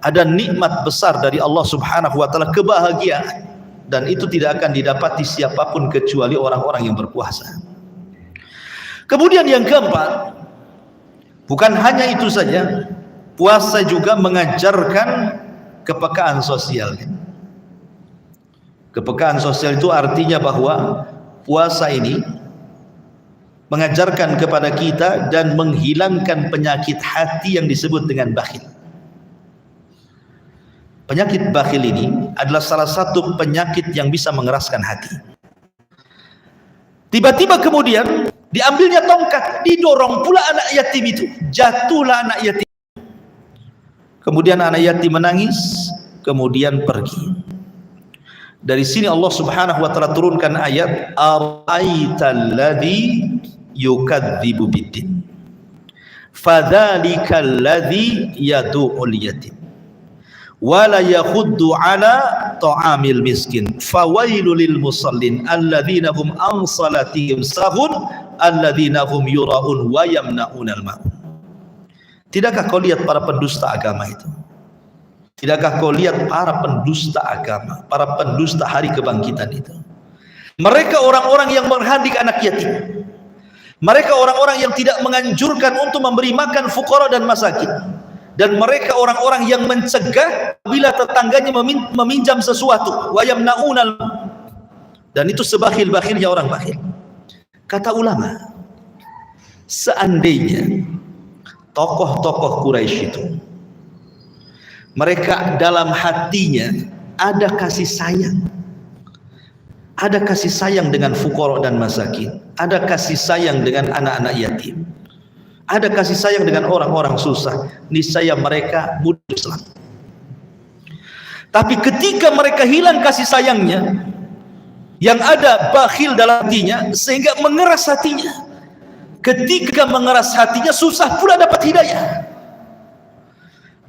ada nikmat besar dari Allah Subhanahu wa taala, kebahagiaan, dan itu tidak akan didapati siapapun kecuali orang-orang yang berpuasa. Kemudian yang keempat, bukan hanya itu saja, puasa juga mengajarkan kepekaan sosial. Kepekaan sosial itu artinya bahwa puasa ini mengajarkan kepada kita dan menghilangkan penyakit hati yang disebut dengan bakhil. Penyakit bakhil ini adalah salah satu penyakit yang bisa mengeraskan hati. Tiba-tiba kemudian diambilnya tongkat, didorong pula anak yatim itu, jatuhlah anak yatim. Kemudian anak yatim menangis, kemudian pergi. Dari sini Allah Subhanahu wa taala turunkan ayat, ara'aital ladzi yukadzibu biddin fadzalikal ladzi yadu'ul yatim wala yakhuddu ala ta'amil miskin fawailul lil musallin alladzina hum an salatihim sahun alladzina hum yura'un wa yamna'unal ma'un. Tidakkah kau lihat para pendusta agama itu? Tidakkah kau lihat para pendusta agama, para pendusta hari kebangkitan itu? Mereka orang-orang yang menghadik anak yatim. Mereka orang-orang yang tidak menganjurkan untuk memberi makan fuqara dan masakin. Dan mereka orang-orang yang mencegah bila tetangganya meminjam sesuatu. Wa yamna'unal, dan itu sebakhil-bakhilnya orang bakhil. Kata ulama, seandainya tokoh-tokoh Quraisy itu mereka dalam hatinya ada kasih sayang, ada kasih sayang dengan fuqara dan masakin, ada kasih sayang dengan anak-anak yatim, ada kasih sayang dengan orang-orang susah, niscaya mereka mudah Islam. Tapi ketika mereka hilang kasih sayangnya, yang ada bakhil dalam hatinya, sehingga mengeras hatinya. Ketika mengeras hatinya, susah pula dapat hidayah.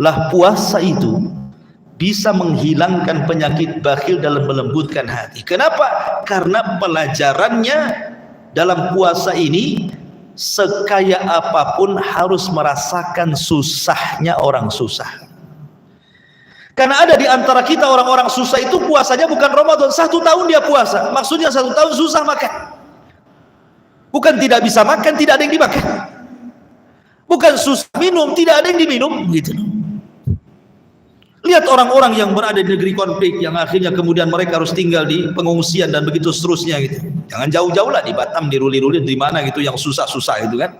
Lah puasa itu bisa menghilangkan penyakit bakhil dalam melembutkan hati. Kenapa? Karena pelajarannya dalam puasa ini, sekaya apapun harus merasakan susahnya orang susah. Karena ada di antara kita orang-orang susah itu puasanya bukan Ramadan, 1 tahun dia puasa, maksudnya 1 tahun susah makan. Bukan tidak bisa makan, tidak ada yang dimakan. Bukan susah minum, tidak ada yang diminum, gitu. Lihat orang-orang yang berada di negeri konflik, yang akhirnya kemudian mereka harus tinggal di pengungsian dan begitu seterusnya gitu. Jangan jauh-jauh lah, di Batam, di Ruli-Ruli, di mana gitu yang susah-susah itu kan.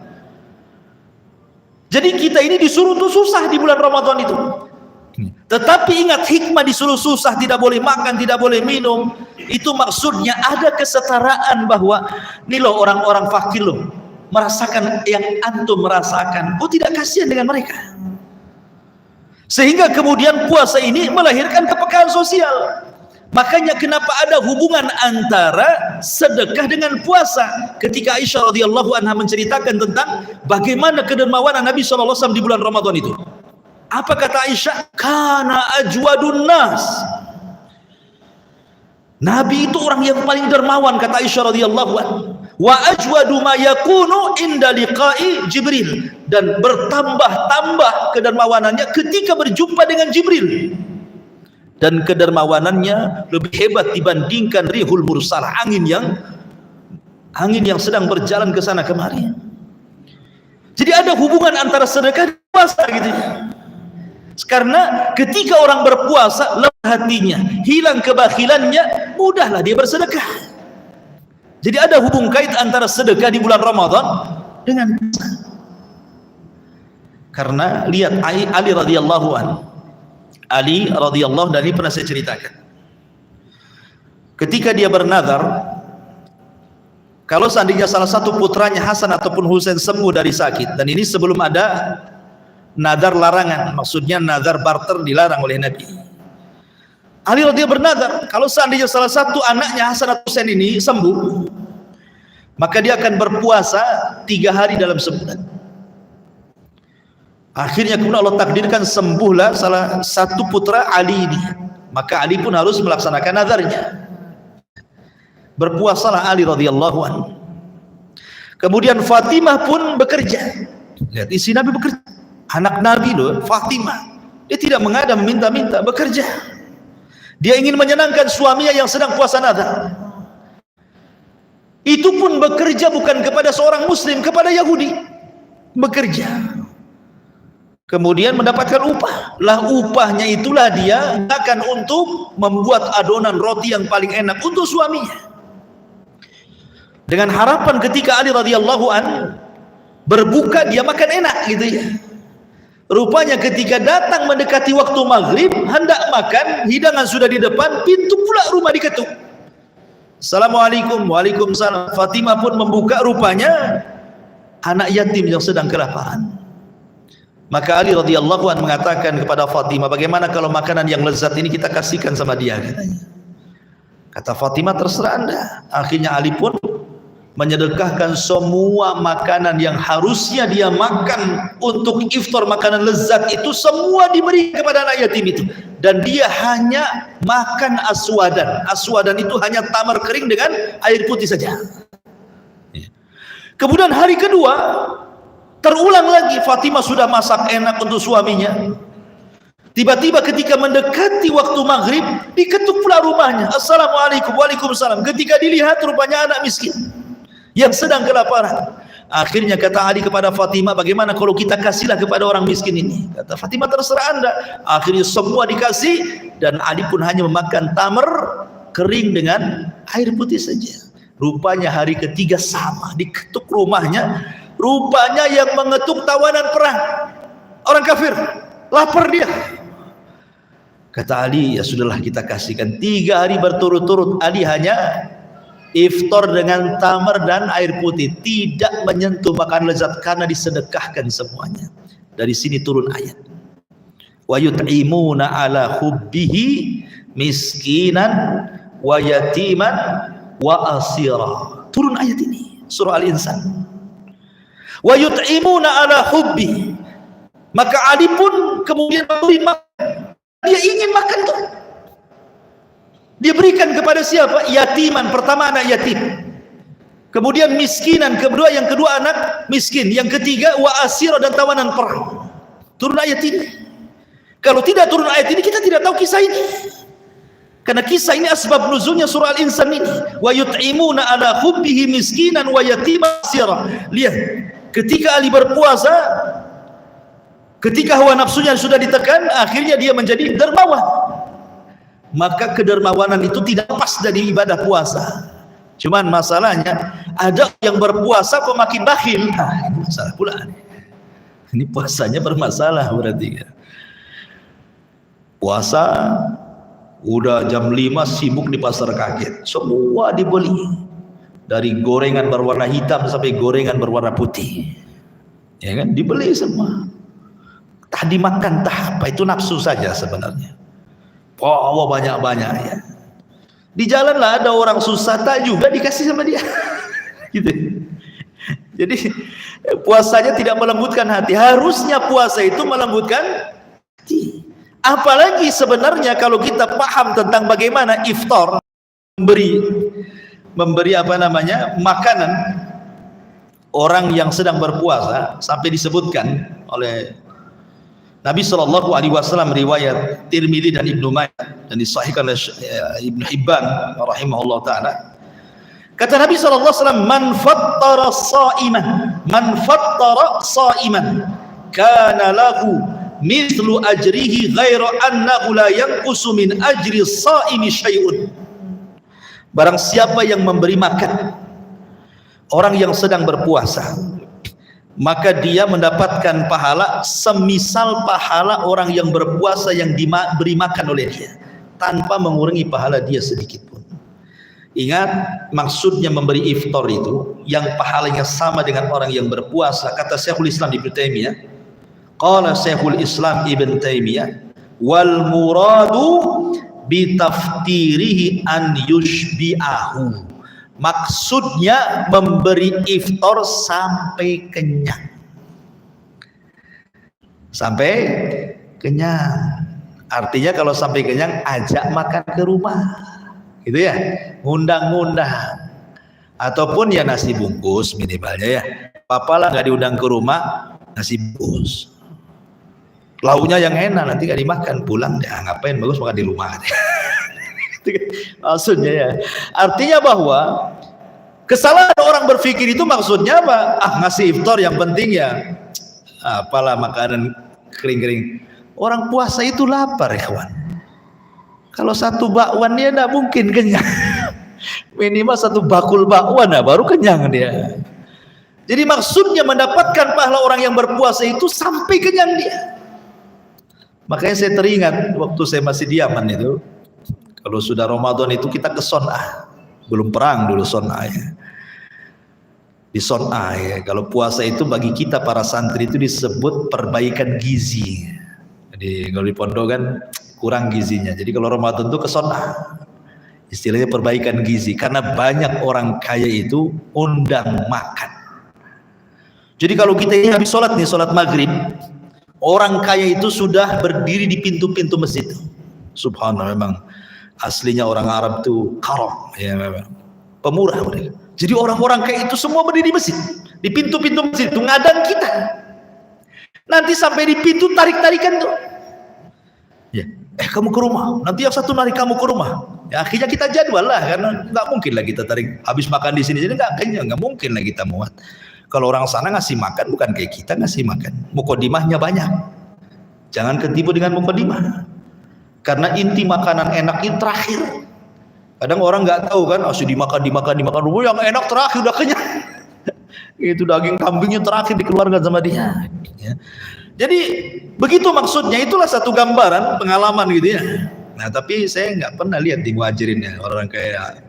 Jadi kita ini disuruh tuh susah di bulan Ramadan itu. Tetapi ingat hikmah disuruh susah, tidak boleh makan, tidak boleh minum. Itu maksudnya ada kesetaraan bahwa nih loh orang-orang fakir loh merasakan yang antum merasakan. Oh, tidak kasihan dengan mereka. Sehingga kemudian puasa ini melahirkan kepekaan sosial. Makanya kenapa ada hubungan antara sedekah dengan puasa. Ketika Aisyah radhiyallahu anha menceritakan tentang bagaimana kedermawanan Nabi SAW di bulan Ramadan itu. Apa kata Aisyah? Kana ajwadun nas. Nabi itu orang yang paling dermawan, kata Aisyah radhiyallahu anha. Wa ajwadu ma yakunu inda liqa'i Jibril, dan bertambah-tambah kedermawanannya ketika berjumpa dengan Jibril. Dan kedermawanannya lebih hebat dibandingkan rihul mursal, angin yang sedang berjalan ke sana kemari. Jadi ada hubungan antara sedekah dan puasa gitu. Karena ketika orang berpuasa, lemah hatinya, hilang kebakhilannya, mudahlah dia bersedekah. Jadi ada hubung kait antara sedekah di bulan Ramadan dengan puasa. Karena lihat Ali radhiyallahu anhu. Ali radhiyallahu, dan ini pernah saya ceritakan. Ketika dia bernazar, kalau seandainya salah satu putranya Hasan ataupun Husain sembuh dari sakit, dan ini sebelum ada nazar larangan, maksudnya nazar barter dilarang oleh Nabi. Ali radhiyallahu bernazar, kalau seandainya salah satu anaknya Hasan atau Husain ini sembuh, maka dia akan berpuasa 3 hari dalam sebulan. Akhirnya kemudian Allah takdirkan sembuhlah salah satu putra Ali ini. Maka Ali pun harus melaksanakan nazarnya. Berpuasalah Ali radhiyallahu anhu. Kemudian Fatimah pun bekerja. Lihat, istri Nabi bekerja. Anak Nabi loh, Fatimah. Dia tidak mengadam minta-minta, bekerja. Dia ingin menyenangkan suaminya yang sedang puasa nazar. Itu pun bekerja bukan kepada seorang muslim, kepada Yahudi. Bekerja. Kemudian mendapatkan upah. Lah upahnya itulah dia akan untuk membuat adonan roti yang paling enak untuk suaminya. Dengan harapan ketika Ali radhiyallahu an berbuka dia makan enak gitu ya. Rupanya ketika datang mendekati waktu maghrib, hendak makan, hidangan sudah di depan, pintu pula rumah diketuk. Assalamualaikum. Waalaikumsalam. Fatimah pun membuka, rupanya anak yatim yang sedang kelaparan. Maka Ali radhiyallahu anhu mengatakan kepada Fatimah, bagaimana kalau makanan yang lezat ini kita kasihkan sama dia, katanya. Kata Fatimah, terserah Anda. Akhirnya Ali pun menyedekahkan semua makanan yang harusnya dia makan untuk iftar, makanan lezat itu semua diberi kepada anak yatim itu, dan dia hanya makan aswadan. Aswadan itu hanya tamar kering dengan air putih saja. Kemudian hari kedua terulang lagi, Fatimah sudah masak enak untuk suaminya. Tiba-tiba ketika mendekati waktu maghrib, diketuk pula rumahnya. Assalamualaikum. Waalaikumsalam. Ketika dilihat, rupanya anak miskin yang sedang kelaparan. Akhirnya kata Ali kepada Fatimah, bagaimana kalau kita kasihlah kepada orang miskin ini? Kata Fatimah, terserah Anda. Akhirnya semua dikasih, dan Ali pun hanya memakan tamar kering dengan air putih saja. Rupanya hari ketiga sama, diketuk rumahnya. Rupanya yang mengetuk tawanan perang, orang kafir, lapar dia. Kata Ali, ya sudahlah kita kasihkan. 3 hari berturut-turut Ali hanya iftar dengan tamar dan air putih, tidak menyentuh makanan lezat karena disedekahkan semuanya. Dari sini turun ayat, wa yut'imuna ala hubbihi miskinan wa yatiman wa asira. Turun ayat ini, surah Al-Insan. Wa yut'imuna ala hubbi. Maka Ali pun kemudian memberi makan. Dia ingin makan tuh. Dia berikan kepada siapa? Yatiman, pertama anak yatim. Kemudian miskinan, yang kedua anak miskin. Yang ketiga wa asira, dan tawanan perang. Turun ayat ini. Kalau tidak turun ayat ini, kita tidak tahu kisah ini. Karena kisah ini asbab nuzulnya surah Al-Insan ini. Wa yut'imuna ala hubbihi miskinan wa yatiman asira. Lihat, ketika Ali berpuasa, ketika hawa nafsunya sudah ditekan, akhirnya dia menjadi dermawan. Maka kedermawanan itu tidak lepas dari ibadah puasa. Cuman masalahnya, ada yang berpuasa kok makin bakhil. Nah, ini masalah pula. Ini puasanya bermasalah berarti. Puasa udah jam 5 sibuk di pasar kaget, semua dibeli. Dari gorengan berwarna hitam sampai gorengan berwarna putih, ya kan, dibeli semua. Tah dimakan tah apa, itu nafsu saja sebenarnya. Oh banyak-banyak ya. Di jalan lah ada orang susah, tak juga dikasih sama dia. Gitu. Jadi puasanya tidak melembutkan hati. Harusnya puasa itu melembutkan hati. Apalagi sebenarnya kalau kita paham tentang bagaimana iftar, memberi apa namanya makanan orang yang sedang berpuasa, sampai disebutkan oleh Nabi Shallallahu Alaihi Wasallam riwayat Tirmidzi dan Ibnu Majah dan disahihkan oleh Ibnu Hibban rahimahullah taala. Kata Nabi Shallallahu Alaihi Wasallam, man fattara sa'iman, kana lahu mithlu ajrihi ghairu annahu la yanqusu min ajri as-sa'imi syai'un. Barang siapa yang memberi makan orang yang sedang berpuasa, maka dia mendapatkan pahala semisal pahala orang yang berpuasa yang diberi makan oleh dia, tanpa mengurangi pahala dia sedikit pun. Ingat, maksudnya memberi iftar itu yang pahalanya sama dengan orang yang berpuasa. Kata Syekhul Islam Ibnu Taimiyah, qala Syekhul Islam Ibnu Taimiyah, wal muradu bitaftirihi an yushbi'ahu. Maksudnya memberi iftar sampai kenyang. Sampai kenyang. Artinya kalau sampai kenyang, ajak makan ke rumah. Gitu ya, ngundang-ngundang. Ataupun ya nasi bungkus minimalnya ya. Papalah nggak diundang ke rumah, nasi bungkus. Lauknya yang enak, nanti nggak dimakan, pulang ya ngapain, bagus makan di rumah. Maksudnya ya, artinya bahwa kesalahan orang berpikir itu maksudnya apa? Ngasih iftar yang penting ya, apalah makanan kering-kering. Orang puasa itu lapar ya kawan. Kalau satu bakwan dia tidak mungkin kenyang. Minimal satu bakul bakwan baru kenyang dia. Jadi maksudnya mendapatkan pahala orang yang berpuasa itu sampai kenyang dia. Makanya saya teringat waktu saya masih di Yaman itu, kalau sudah Ramadan itu kita ke Son'a. Belum perang dulu Son'a ya. Di Son'a ya, kalau puasa itu bagi kita para santri itu disebut perbaikan gizi. Jadi kalau di pondok kan kurang gizinya. Jadi kalau Ramadan itu ke Son'a. Istilahnya perbaikan gizi, karena banyak orang kaya itu undang makan. Jadi kalau kita ini habis sholat nih, sholat maghrib, orang kaya itu sudah berdiri di pintu-pintu masjid. Subhanallah, memang aslinya orang Arab itu karam ya, memang pemurah mereka. Jadi orang-orang kaya itu semua berdiri di masjid, di pintu-pintu masjid itu ngadang kita. Nanti sampai di pintu tarik-tarikan tuh. Ya, kamu ke rumah. Nanti yang satu narik kamu ke rumah. Ya, akhirnya kita jadwal lah, karena nggak mungkin lah kita tarik habis makan di sini. Jadi nggak mungkin lah kita muat. Kalau orang sana ngasih makan bukan kayak kita ngasih makan. Mukodimahnya banyak. Jangan ketipu dengan mukodimah. Karena inti makanan enak itu terakhir. Kadang orang nggak tahu kan, asli dimakan. Oh, yang enak terakhir udah kenyang. Itu daging kambingnya terakhir dikeluarkan sama dia. Ya. Jadi begitu maksudnya, itulah satu gambaran pengalaman gitu ya. Nah tapi saya nggak pernah lihat di Muhajirin ya, orang kayak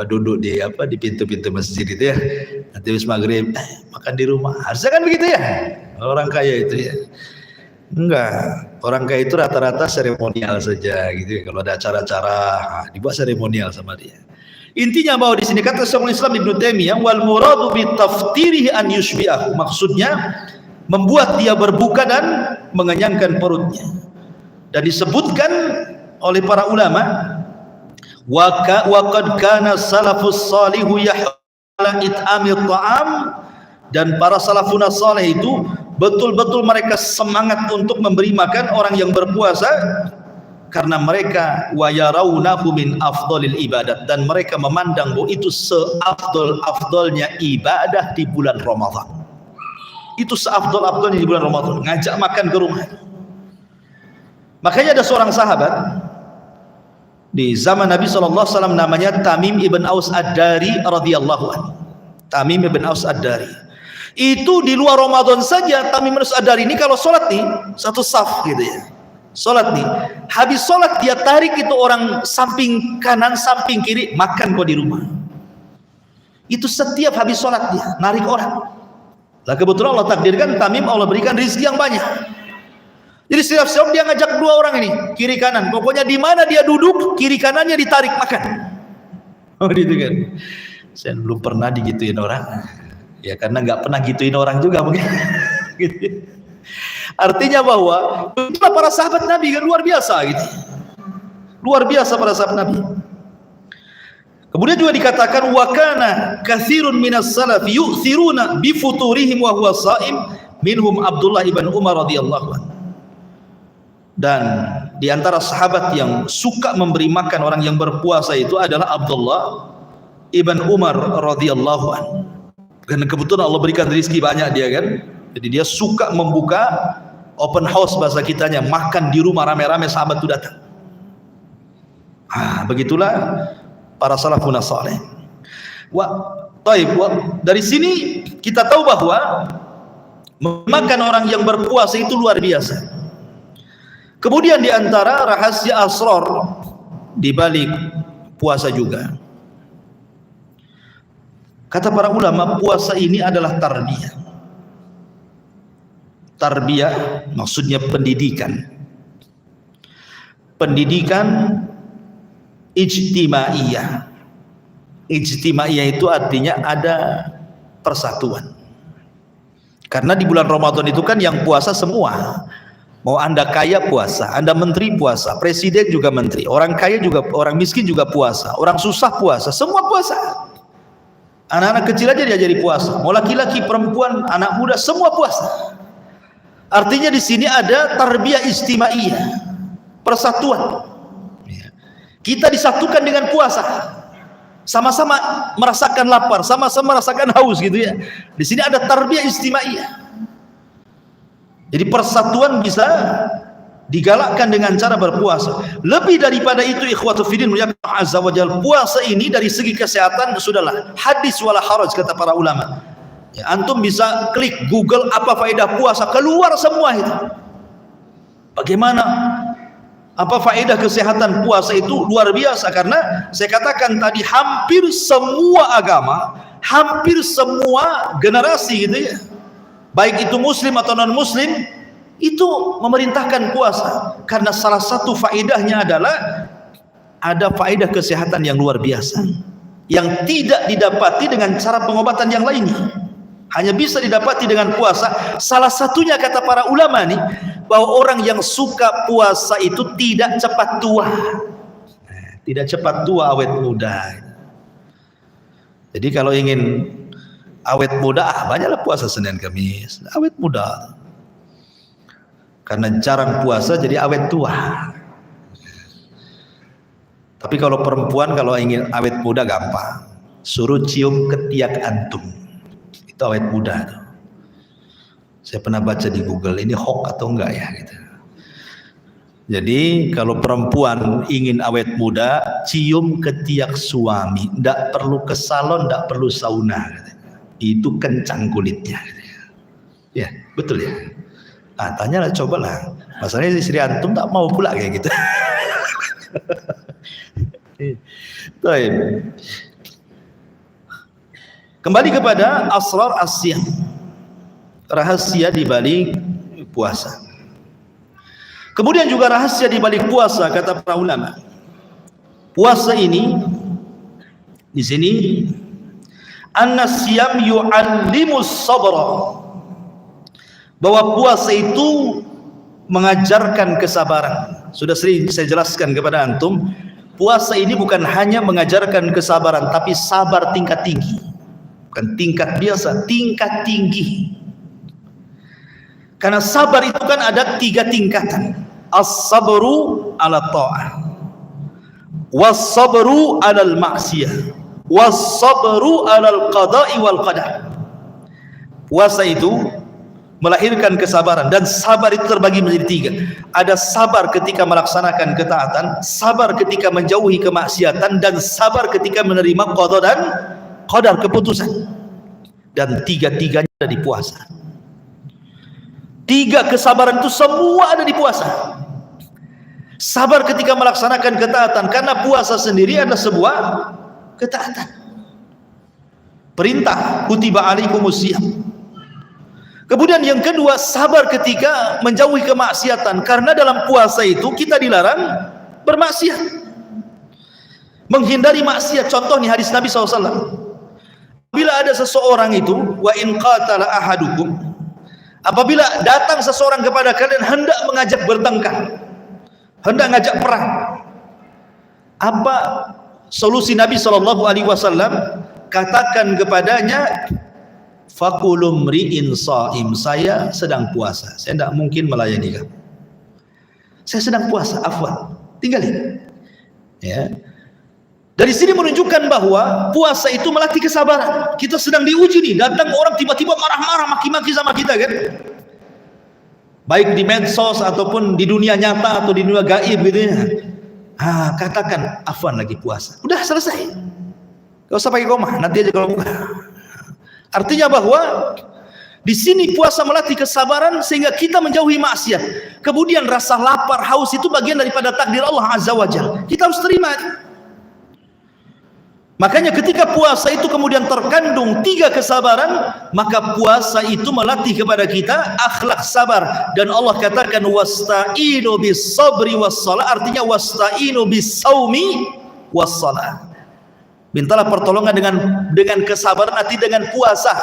duduk di pintu-pintu masjid itu ya. Nanti habis maghrib makan di rumah. Harusnya kan begitu ya. Orang kaya itu ya. Enggak, orang kaya itu rata-rata seremonial saja gitu ya. Kalau ada acara-acara dibuat seremonial sama dia. Intinya bahwa di sini kata Syekhul Islam Ibnu Taimiyah, wal muradu bi taftirihi an yushbi'ahu. Maksudnya membuat dia berbuka dan mengenyangkan perutnya. Dan disebutkan oleh para ulama, wa qad kana salafus salihu yahla it'amit ta'am, dan para salafun salih itu betul-betul mereka semangat untuk memberi makan orang yang berpuasa, karena mereka wa yarawnahu min afdhalil ibadat, dan mereka memandang bahwa itu seafdal-afdalnya ibadah di bulan Ramadan. Itu seafdal-afdalnya di bulan Ramadan, ngajak makan ke rumah. Makanya ada seorang sahabat di zaman Nabi SAW, namanya Tamim ibn Aus Ad-Dari radhiyallahu anhu. Tamim ibn Aus Ad-Dari itu di luar Ramadan saja, Tamim ibn Aus Ad-Dari ini kalau sholat nih satu saf gitu ya, sholat nih, habis sholat dia tarik itu orang samping kanan samping kiri, makan kok di rumah. Itu setiap habis sholat dia narik orang. Lah kebetulan Allah takdirkan Tamim Allah berikan rezeki yang banyak. Jadi setiap dia ngajak dua orang ini kiri kanan, pokoknya di mana dia duduk kiri kanannya ditarik makan. Oh gitu kan. Saya belum pernah digituin orang, ya karena nggak pernah gituin orang juga mungkin. Gitu. Artinya bahwa itulah para sahabat Nabi kan, luar biasa gitu, luar biasa para sahabat Nabi. Kemudian juga dikatakan wa kana katsirun minas salaf yu'thiruna bi futurihim wa huwa sha'im minhum Abdullah ibn Umar radhiyallahu anhu. Dan di antara sahabat yang suka memberi makan orang yang berpuasa itu adalah Abdullah ibn Umar radhiyallahu anhu. Karena kebetulan Allah berikan rezeki banyak dia kan. Jadi dia suka membuka open house bahasa kitanya, makan di rumah rame-rame sahabat itu datang. Begitulah para salafun saleh. Dari sini kita tahu bahwa memakan orang yang berpuasa itu luar biasa. Kemudian di antara rahasia asrar di balik puasa juga, kata para ulama, puasa ini adalah tarbiyah. Tarbiyah maksudnya pendidikan. Pendidikan ijtimaiyah. Ijtimaiyah itu artinya ada persatuan. Karena di bulan Ramadan itu kan yang puasa semua. Mau Anda kaya puasa, Anda menteri puasa, presiden juga menteri, orang kaya juga, orang miskin juga puasa, orang susah puasa, semua puasa. Anak-anak kecil aja diajari puasa, mau laki-laki, perempuan, anak muda, semua puasa. Artinya di sini ada tarbiyah istimaiyah, persatuan. Kita disatukan dengan puasa, sama-sama merasakan lapar, sama-sama merasakan haus gitu ya. Di sini ada tarbiyah istimaiyah. Jadi persatuan bisa digalakkan dengan cara berpuasa. Lebih daripada itu ikhwatu fiddin muliakan azza wa jalla, puasa ini dari segi kesehatan sudahlah hadis wala haraj kata para ulama. Ya, antum bisa klik Google apa faedah puasa, keluar semua itu. Bagaimana apa faedah kesehatan puasa itu luar biasa, karena saya katakan tadi hampir semua agama, hampir semua generasi gitu ya, baik itu muslim atau non muslim, itu memerintahkan puasa karena salah satu faedahnya adalah ada faedah kesehatan yang luar biasa yang tidak didapati dengan cara pengobatan yang lainnya, hanya bisa didapati dengan puasa. Salah satunya kata para ulama nih, bahwa orang yang suka puasa itu tidak cepat tua, tidak cepat tua, awet muda. Jadi kalau ingin awet muda, banyaklah puasa Senin Kamis, awet muda. Karena jarang puasa jadi awet tua. Tapi kalau perempuan kalau ingin awet muda gampang, suruh cium ketiak antum, itu awet muda tuh. Saya pernah baca di Google, ini hoax atau enggak ya gitu. Jadi kalau perempuan ingin awet muda, cium ketiak suami, enggak perlu ke salon, enggak perlu sauna gitu. Itu kencang kulitnya gitu. Ya betul ya. Tanyalah, cobalah. Masalahnya istri antum tak mau pula kayak gitu. Kembali kepada asrar as-siyam, rahasia di balik puasa. Kemudian juga rahasia di balik puasa kata para ulama. Puasa ini di sini an-siyam yu'allimus sabra, bahwa puasa itu mengajarkan kesabaran. Sudah sering saya jelaskan kepada antum, puasa ini bukan hanya mengajarkan kesabaran, tapi sabar tingkat tinggi. Bukan tingkat biasa, tingkat tinggi. Karena sabar itu kan ada 3 tingkatan. As-sabru ala ta'ah, was-sabru ala al-ma'siyah, was-sabru ala al-qada'i wal qadar. Puasa itu melahirkan kesabaran, dan sabar itu terbagi menjadi 3. Ada sabar ketika melaksanakan ketaatan, sabar ketika menjauhi kemaksiatan, dan sabar ketika menerima qada dan qadar, keputusan. Dan 3-tiganya ada di puasa. 3 kesabaran itu semua ada di puasa. Sabar ketika melaksanakan ketaatan, karena puasa sendiri adalah sebuah ketaatan. Perintah kutiba alaikumus syiyam. Kemudian yang kedua, sabar ketika menjauhi kemaksiatan, karena dalam puasa itu kita dilarang bermaksiat, menghindari maksiat. Contoh nih hadis Nabi SAW, bila ada seseorang itu, wa in qatala ahadukum, apabila datang seseorang kepada kalian hendak mengajak bertengkar, hendak ngajak perang, apa solusi Nabi SAW? Katakan kepadanya, fakulum ri'in sa'im, saya sedang puasa, saya tidak mungkin melayani kamu, saya sedang puasa, afwan, tinggalin. Ya, dari sini menunjukkan bahwa puasa itu melatih kesabaran. Kita sedang diuji nih, datang orang tiba-tiba marah-marah, maki-maki sama kita kan, baik di medsos ataupun di dunia nyata atau di dunia gaib gitu ya. Katakan, afwan lagi puasa, udah selesai, gak usah pakai koma, nanti aja kalau buka. Artinya bahwa di sini puasa melatih kesabaran sehingga kita menjauhi maksiat. Kemudian rasa lapar, haus itu bagian daripada takdir Allah Azza wa Jalla. Kita harus terima. Makanya ketika puasa itu kemudian terkandung 3 kesabaran, maka puasa itu melatih kepada kita akhlak sabar. Dan Allah katakan wasta'inu bis sabri was salah, artinya wasta'inu bis saumi was salah. Mintalah pertolongan dengan kesabaran, arti dengan puasa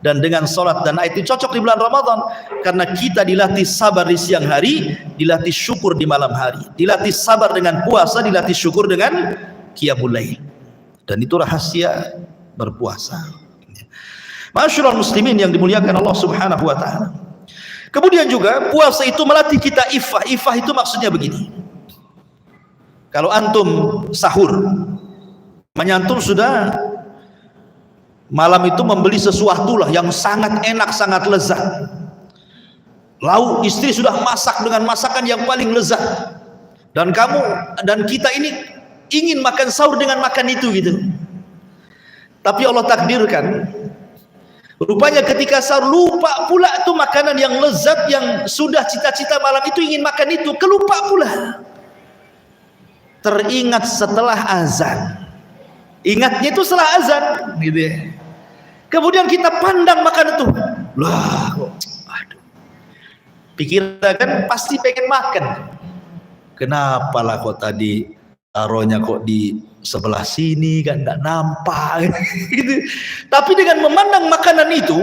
dan dengan sholat. Dan ayat ini cocok di bulan Ramadan, karena kita dilatih sabar di siang hari, dilatih syukur di malam hari, dilatih sabar dengan puasa, dilatih syukur dengan qiyamul lail. Dan itu rahasia berpuasa. Ma'asyiral muslimin yang dimuliakan Allah Subhanahu wa taala. Kemudian juga puasa itu melatih kita iffah. Iffah itu maksudnya begini. Kalau antum sahur, antum sudah malam itu membeli sesuatu lah yang sangat enak, sangat lezat. Lauk istri sudah masak dengan masakan yang paling lezat, dan kamu dan kita ini ingin makan sahur dengan makan itu gitu. Tapi Allah takdirkan, rupanya ketika sahur lupa pula tuh makanan yang lezat yang sudah cita-cita malam itu ingin makan itu, kelupa pula. Teringat setelah azan. Ingatnya itu setelah azan gitu ya. Kemudian kita pandang makan itu, lah kok, aduh, pikiran kan pasti pengen makan. Kenapa lah kok tadi taruhnya kok di sebelah sini kan tidak nampak gitu. Tapi dengan memandang makanan itu,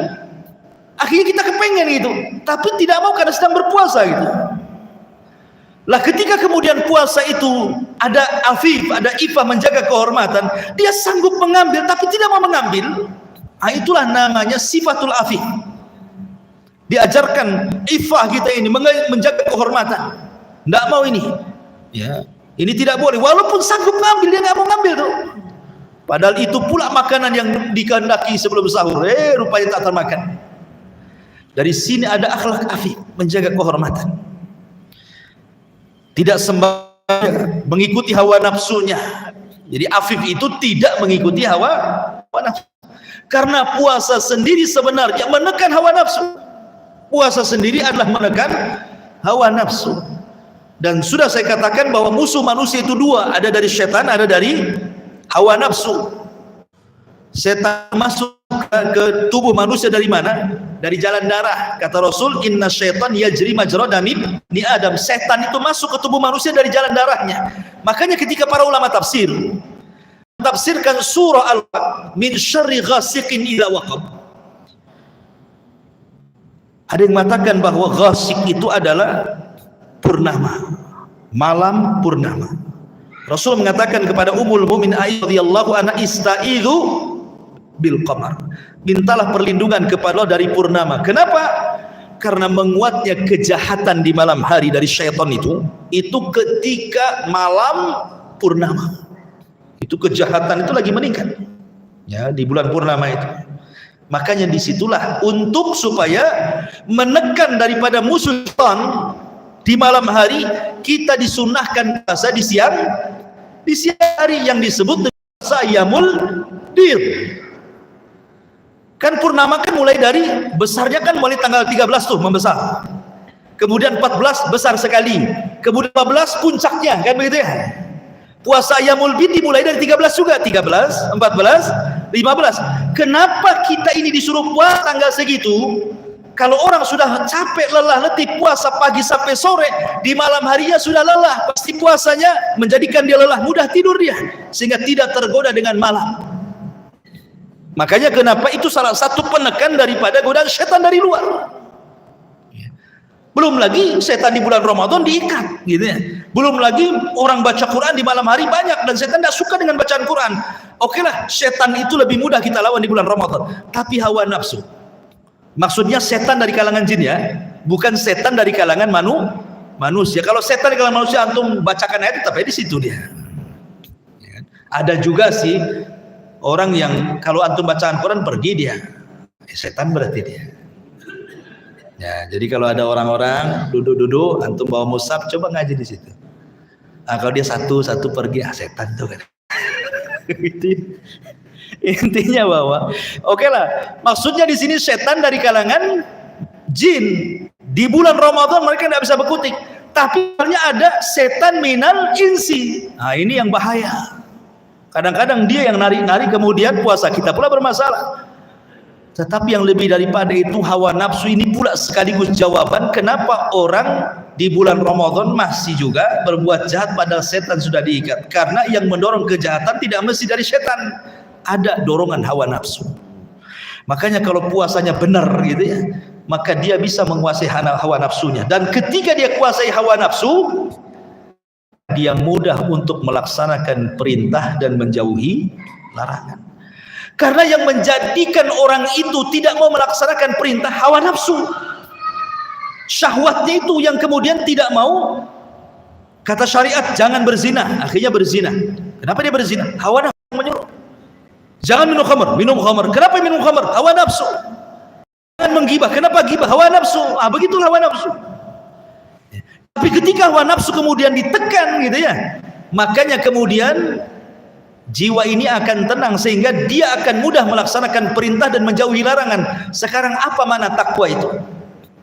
akhirnya kita kepengen gitu, tapi tidak mau karena sedang berpuasa gitu. Lah ketika kemudian puasa itu ada afif, ada ifah, menjaga kehormatan, dia sanggup mengambil tapi tidak mau mengambil. Itulah namanya sifatul afif. Diajarkan ifah kita ini menjaga kehormatan. Tidak mau ini. Ya, ini tidak boleh. Walaupun sanggup mengambil, dia nggak mau ngambil tuh. Padahal itu pula makanan yang dikehendaki sebelum sahur. Rupanya tak termakan. Dari sini ada akhlak afif, menjaga kehormatan. Tidak sembarangan mengikuti hawa nafsunya. Jadi afif itu tidak mengikuti hawa nafsu. Karena puasa sendiri sebenarnya menekan hawa nafsu. Puasa sendiri adalah menekan hawa nafsu. Dan sudah saya katakan bahwa musuh manusia itu 2, ada dari setan, ada dari hawa nafsu. Setan masuk ke tubuh manusia dari mana? Dari jalan darah. Kata Rasul, inna syaitan yajri majra dami ni Adam. Setan itu masuk ke tubuh manusia dari jalan darahnya. Makanya ketika para ulama tafsirkan surah Al-Qaf, min syarri ghasiqin idza waqab. Ada yang mengatakan bahwa ghasiq itu adalah purnama, malam purnama. Rasul mengatakan kepada Ummul Mukminin Aisyah radhiyallahu anha, istaizu bil qamar, mintalah perlindungan kepada Allah dari purnama. Kenapa? Karena menguatnya kejahatan di malam hari dari syaitan itu ketika malam purnama. Itu kejahatan itu lagi meningkat. Ya, di bulan purnama itu. Makanya disitulah untuk supaya menekan daripada musuh syaitan di malam hari, kita disunahkan puasa di siang hari yang disebut dengan ayyamul bid. Kan purnama kan mulai dari besarnya kan mulai tanggal 13 tuh membesar. Kemudian 14 besar sekali. Kemudian 15 puncaknya kan begitu ya. Puasa ayyamul bid dimulai dari 13 juga, 13, 14, 15. Kenapa kita ini disuruh puasa tanggal segitu? Kalau orang sudah capek, lelah, letih, puasa pagi sampai sore, di malam harinya sudah lelah, pasti puasanya menjadikan dia lelah, mudah tidur dia, sehingga tidak tergoda dengan malam. Makanya kenapa itu salah satu penekan daripada godaan setan dari luar. Belum lagi setan di bulan Ramadan diikat, gitu ya. Belum lagi orang baca Quran di malam hari banyak, dan setan tidak suka dengan bacaan Quran. Oke lah, setan itu lebih mudah kita lawan di bulan Ramadan. Tapi hawa nafsu, maksudnya setan dari kalangan jin ya, bukan setan dari kalangan manusia. Kalau setan dari kalangan manusia, antum bacakan ayat tapi di situ dia. Ada juga sih orang yang kalau antum bacaan Quran pergi dia, setan berarti dia. Ya, jadi kalau ada orang-orang duduk-duduk, antum bawa mushaf, coba ngaji di situ. Nah, kalau dia satu pergi, setan tuh kan. Intinya bahwa, oke lah, maksudnya di sini setan dari kalangan jin. Di bulan Ramadan mereka tidak bisa berkutik, tapi ada setan minal insi. Nah, ini yang bahaya. Kadang-kadang dia yang nari-nari, kemudian puasa kita pula bermasalah. Tetapi yang lebih daripada itu, hawa nafsu ini pula sekaligus jawaban kenapa orang di bulan Ramadan masih juga berbuat jahat padahal setan sudah diikat. Karena yang mendorong kejahatan tidak mesti dari setan, ada dorongan hawa nafsu. Makanya kalau puasanya benar gitu ya, maka dia bisa menguasai hawa nafsunya. Dan ketika dia kuasai hawa nafsu, dia mudah untuk melaksanakan perintah dan menjauhi larangan. Karena yang menjadikan orang itu tidak mau melaksanakan perintah hawa nafsu, syahwatnya itu yang kemudian tidak mau. Kata syariat jangan berzina, akhirnya berzina. Kenapa dia berzina? Hawa nafsu menyuruh. Jangan minum khamr. Kenapa minum khamr? Hawa nafsu. Jangan menggibah. Kenapa gibah? Hawa nafsu. Begitulah hawa nafsu. Tapi ketika hawa nafsu kemudian ditekan gitu ya, makanya kemudian jiwa ini akan tenang sehingga dia akan mudah melaksanakan perintah dan menjauhi larangan. Sekarang apa makna takwa itu?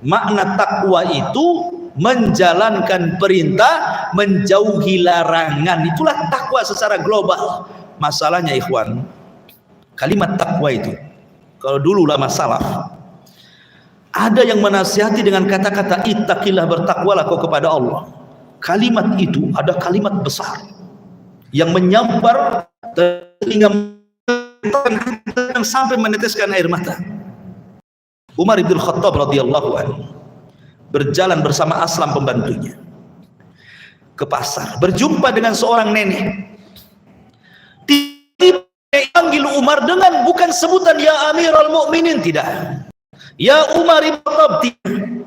Makna takwa itu menjalankan perintah, menjauhi larangan. Itulah takwa secara global. Masalahnya ikhwan, kalimat takwa itu, kalau dulu lama salaf, ada yang menasihati dengan kata-kata ittaqillah, bertakwalah kau kepada Allah. Kalimat itu ada kalimat besar yang menyambar telinga yang sampai meneteskan air mata. Umar bin Khattab radhiyallahu anhu berjalan bersama Aslam pembantunya ke pasar, berjumpa dengan seorang nenek. Tiba-tiba panggil Umar dengan bukan sebutan ya Amirul Mukminin, tidak. Ya Umar bin Khattab,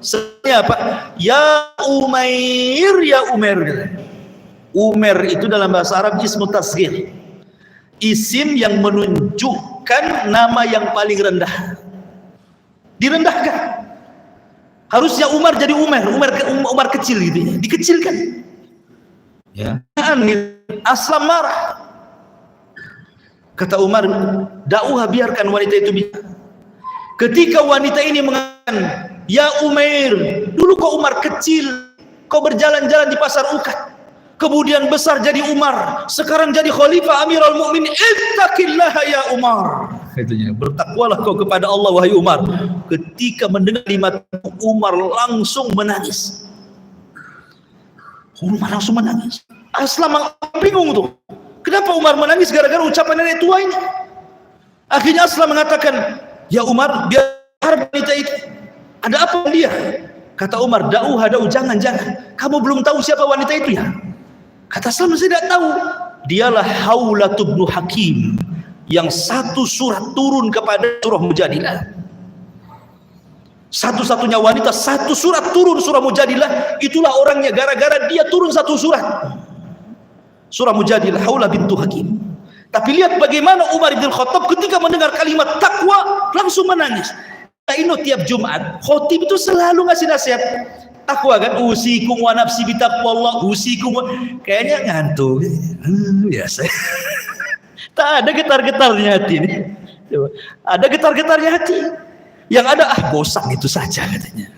sebenarnya apa? Ya Umair, ya Umair. Umar itu dalam bahasa Arab ismu tasghir, isim yang menunjukkan nama yang paling rendah, direndahkan. Harusnya Umar jadi Umar kecil gitu ya, dikecilkan ya. Aslam marah, kata Umar, da'uha, biarkan wanita itu bicara. Ketika wanita ini mengatakan ya Umair, dulu kau Umar kecil, kau berjalan-jalan di pasar Ukat, kemudian besar jadi Umar, sekarang jadi Khalifah Amirul Mukminin, ittaqillaha ya Umar. Katanya, bertakwalah kau kepada Allah wahai Umar. Ketika mendengar kalimat Umar langsung menangis. Umar langsung menangis. Aslam bingung tuh. Kenapa Umar menangis gara-gara ucapan nenek tua ini? Akhirnya Aslam mengatakan, ya Umar, biar wanita itu. Ada apa dia? Kata Umar, da'uha, jangan. Kamu belum tahu siapa wanita itu ya? Kata Aslam, saya tidak tahu. Dialah Haulah bin Hakim, yang satu surat turun kepada surah Mujadilah. Satu-satunya wanita satu surat turun surah Mujadilah, itulah orangnya, gara-gara dia turun satu surat surah Mujadilah, Haulah bintu Hakim. Tapi lihat bagaimana Umar bin Khattab ketika mendengar kalimat takwa langsung menangis. Ini tiap Jumat khotib itu selalu ngasih nasihat takwa kan, usikum wa nafsi bitaqwallah, usikum. Kayaknya ngantuk biasa. Tak ada getar-getarnya hati ini. Ada getar-getarnya hati. Yang ada bosan itu saja katanya.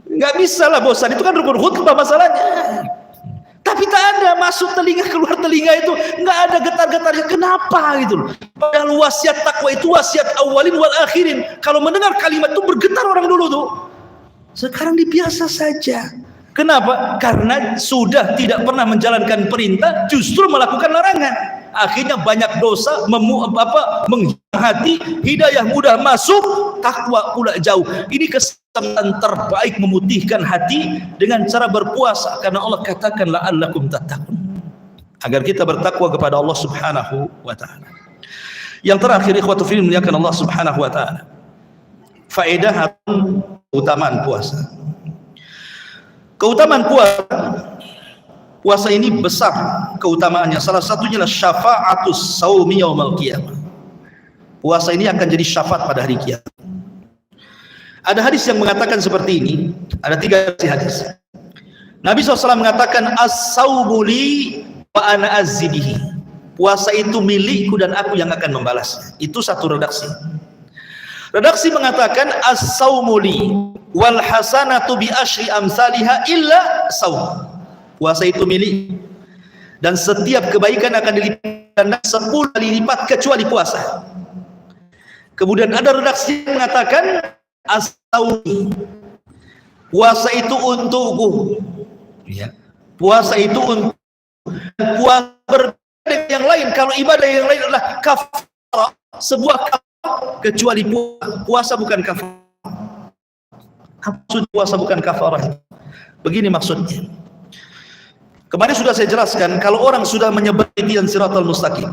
Nggak bisa lah bosan, itu kan rukun khutbah masalahnya. Tapi tak ada masuk telinga keluar telinga itu, nggak ada getar-getarnya. Kenapa gitu loh? Padahal wasiat takwa itu wasiat awalin wal akhirin. Kalau mendengar kalimat itu bergetar orang dulu tuh. Sekarang biasa saja. Kenapa? Karena sudah tidak pernah menjalankan perintah, justru melakukan larangan. Akhirnya banyak dosa, menghilang hati, hidayah mudah masuk, takwa pula jauh. Ini kesempatan terbaik memutihkan hati dengan cara berpuasa, karena Allah katakan la'allakum tattaqun, agar kita bertakwa kepada Allah Subhanahu wa taala. Yang terakhir, ikhwatu fillah muliakan Allah Subhanahu wa taala, faedah atau keutamaan puasa. Keutamaan puasa ini besar keutamaannya. Salah satunya adalah syafa'atus saumi yaumal qiyamah. Puasa ini akan jadi syafaat pada hari kiamat. Ada hadis yang mengatakan seperti ini. Ada 3 hadis. Nabi SAW mengatakan as-saumu li wa ana azzibihi. Puasa itu milikku dan aku yang akan membalasnya. Itu satu redaksi. Redaksi mengatakan as-saumu li wal hasanatu bi asyri amsalha illa saum. Puasa itu milik dan setiap kebaikan akan dilipat 10 kali lipat kecuali puasa. Kemudian ada redaksi yang mengatakan as-saumi, puasa itu untukku, ya. Puasa itu untuk puasa berbeda dengan yang lain. Kalau ibadah yang lain adalah kafarah, sebuah kafarah, kecuali puasa bukan kafarah. Maksud puasa bukan kafarah. Begini maksudnya. Kemarin sudah saya jelaskan, kalau orang sudah menyebar di tian siratal mustaqim,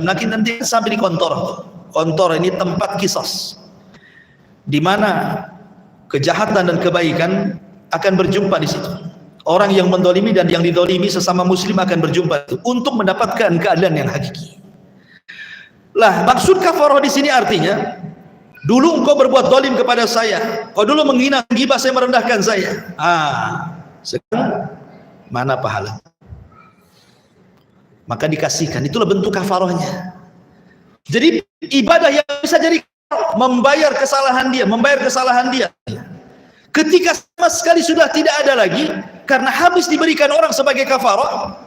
nanti sampai di kontor. Kontor ini tempat kisos, di mana kejahatan dan kebaikan akan berjumpa di situ. Orang yang mendolimi dan yang didolimi sesama muslim akan berjumpa itu untuk mendapatkan keadilan yang hakiki. Lah, maksud kafarah di sini artinya, dulu engkau berbuat dolim kepada saya, kau dulu menghina, menggibah saya, merendahkan saya. Sekarang mana pahala? Maka dikasihkan. Itulah bentuk kafarahnya. Jadi ibadah yang bisa jadi membayar kesalahan dia. Ketika sama sekali sudah tidak ada lagi, karena habis diberikan orang sebagai kafarah,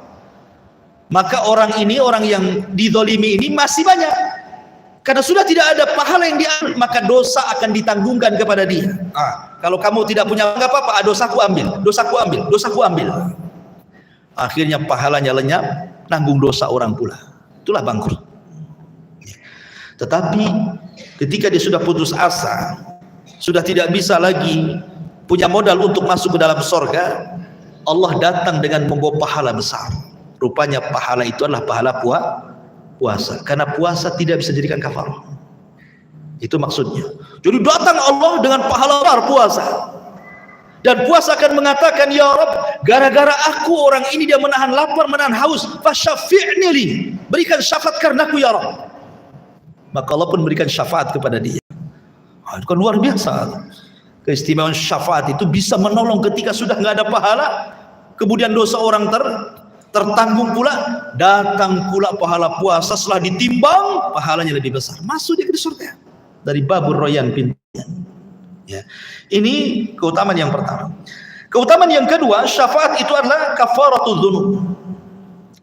maka orang yang dizalimi ini masih banyak. Karena sudah tidak ada pahala yang diambil, maka dosa akan ditanggungkan kepada dia. Kalau kamu tidak punya, enggak apa-apa, dosaku ambil. Akhirnya pahalanya lenyap, nanggung dosa orang pula. Itulah bangkrut. Tetapi ketika dia sudah putus asa, sudah tidak bisa lagi punya modal untuk masuk ke dalam surga, Allah datang dengan membawa pahala besar. Rupanya pahala itu adalah pahala puasa, karena puasa tidak bisa dijadikan kafarah. Itu maksudnya. Jadi datang Allah dengan pahala besar puasa, dan puasa akan mengatakan, ya Rabb, gara-gara aku orang ini dia menahan lapar, menahan haus, fasyafi'ni li, berikan syafaat karenaku ya Rabb. Maka Allah pun berikan syafaat kepada dia. Itu kan luar biasa. Keistimewaan syafaat itu bisa menolong ketika sudah nggak ada pahala, kemudian dosa orang tertanggung pula, datang pula pahala puasa, setelah ditimbang pahalanya lebih besar, masuk dia ke surga dari babur royan pintunya. Ya. Ini keutamaan yang pertama. Keutamaan yang kedua, syafaat itu adalah kafaratul dzunub.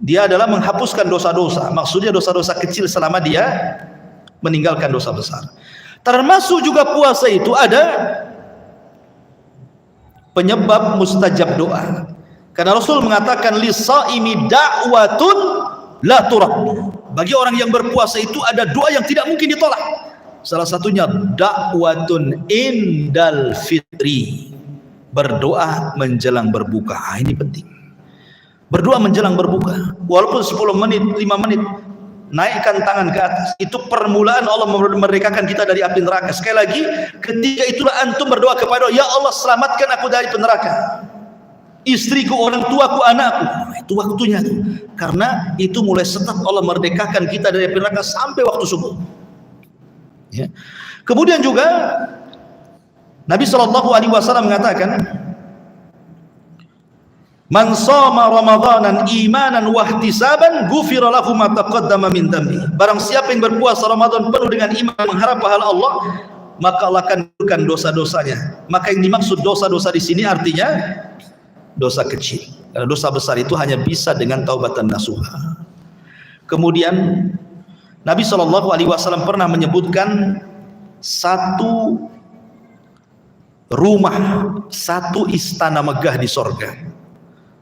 Dia adalah menghapuskan dosa-dosa, maksudnya dosa-dosa kecil selama dia meninggalkan dosa besar. Termasuk juga puasa itu ada penyebab mustajab doa. Karena Rasul mengatakan lis-shaimi da'watun la turad. Bagi orang yang berpuasa itu ada doa yang tidak mungkin ditolak. Salah satunya da'watun indal fitri. Berdoa menjelang berbuka. Ini penting. Berdoa menjelang berbuka. Walaupun 10 menit, 5 menit, naikkan tangan ke atas. Itu permulaan Allah memerdekakan kita dari api neraka. Sekali lagi, ketika itulah antum berdoa kepada Allah, ya Allah selamatkan aku dari neraka. Istriku, orang tuaku, anakku. Itu waktunya tuh. Karena itu mulai setat Allah merdekakan kita dari api neraka sampai waktu subuh. Ya. Kemudian juga Nabi SAW mengatakan, man shoma ramadhanan imanan wa ihtisaban ghufira lahu ma taqaddama min dhanbi. Barang siapa yang berpuasa Ramadan penuh dengan iman mengharap pahala Allah, maka Allah akan ampunkan dosa-dosanya. Maka yang dimaksud dosa-dosa di sini artinya dosa kecil. Karena dosa besar itu hanya bisa dengan taubatan nasuha. Kemudian Nabi SAW pernah menyebutkan satu rumah, satu istana megah di sorga,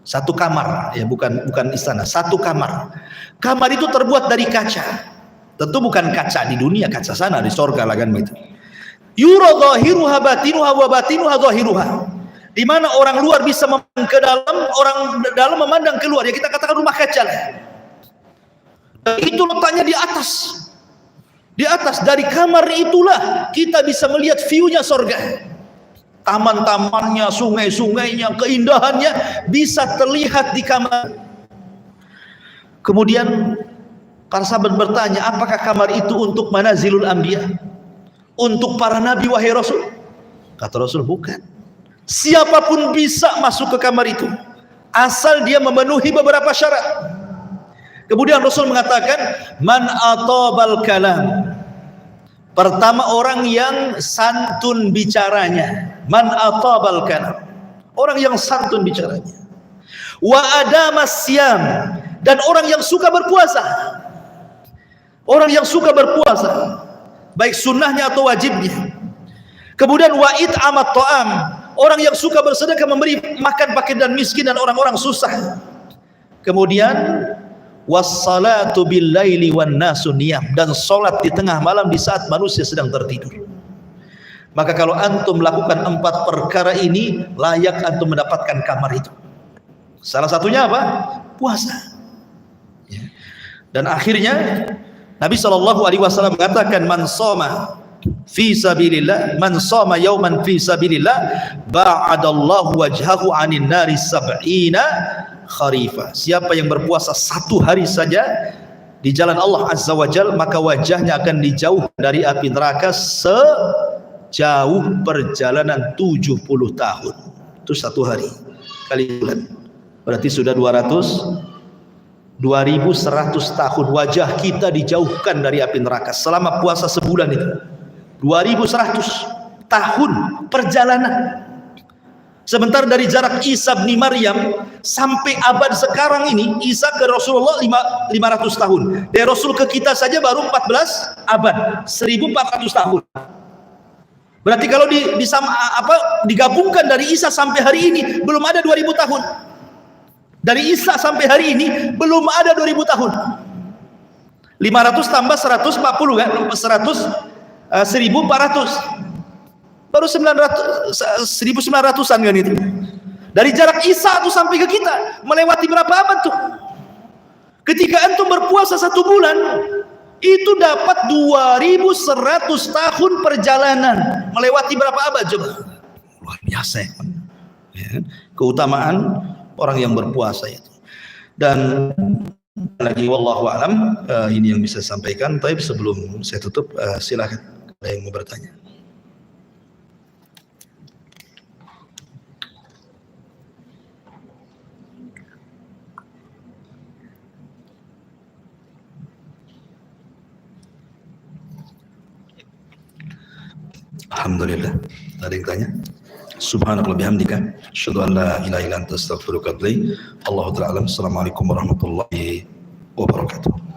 satu kamar, ya bukan istana, satu kamar. Kamar itu terbuat dari kaca. Tentu bukan kaca di dunia, kaca sana di sorga lah kan begitu. Yura zahiruha batinuha wa batinuha zahiruha. Di mana orang luar bisa memandang ke dalam, orang dalam memandang keluar. Ya kita katakan rumah kaca lah. Itu letaknya di atas. Di atas dari kamar itulah kita bisa melihat view-nya sorga. Taman-tamannya, sungai-sungainya, keindahannya bisa terlihat di kamar. Kemudian para sahabat bertanya, apakah kamar itu untuk manazilul anbiya? Untuk para nabi wahai Rasul? Kata Rasul, bukan. Siapapun bisa masuk ke kamar itu, asal dia memenuhi beberapa syarat. Kemudian Rasul mengatakan, man atabal kalam. Pertama, orang yang santun bicaranya. Man atabal kalam. Orang yang santun bicaranya. Wa adamas siyam. Dan orang yang suka berpuasa. Orang yang suka berpuasa, baik sunnahnya atau wajibnya. Kemudian wa it'amat ta'am. Orang yang suka bersedekah, memberi makan fakir dan miskin dan orang-orang susah. Kemudian wassalatu bil laili wan nasu niyam, dan salat di tengah malam di saat manusia sedang tertidur. Maka kalau antum melakukan 4 perkara ini, layak antum mendapatkan kamar itu. Salah satunya apa? Puasa. Ya. Dan akhirnya Nabi SAW mengatakan, man shoma fi sabilillah, man shoma yauman fi sabilillah, ba'adallahu wajhahu 'anil nari sab'ina kharifah. Siapa yang berpuasa 1 hari saja di jalan Allah Azza wa Jalla, maka wajahnya akan dijauh dari api neraka sejauh perjalanan 70 tahun. Itu 1 hari kali bulan, berarti sudah 2100 tahun wajah kita dijauhkan dari api neraka selama puasa sebulan itu. 2100 tahun perjalanan. Sebentar dari jarak Isa bin Maryam sampai abad sekarang ini, Isa ke Rasulullah 500 tahun. Dari Rasul ke kita saja baru 14 abad, 1400 tahun. Berarti kalau digabungkan dari Isa sampai hari ini belum ada 2000 tahun. Dari Isa sampai hari ini belum ada 2000 tahun. 500 tambah 140 kan? 1400. Baru 1900-an kan itu. Dari jarak Isa itu sampai ke kita melewati berapa abad tuh? Ketika antum berpuasa 1 bulan, itu dapat 2100 tahun perjalanan. Melewati berapa abad coba? Luar biasa ya. Keutamaan orang yang berpuasa itu. Dan lagi wallahu alam, ini yang bisa saya sampaikan. Tapi sebelum saya tutup, silakan ada yang mau bertanya. Alhamdulillah. Ada yang tanya? Subhanallah bihamdika, asyhadu an la ilaha illa anta astaghfiruka wa atubu ilaik. Allahu ta'ala alam. Assalamualaikum warahmatullahi wabarakatuh.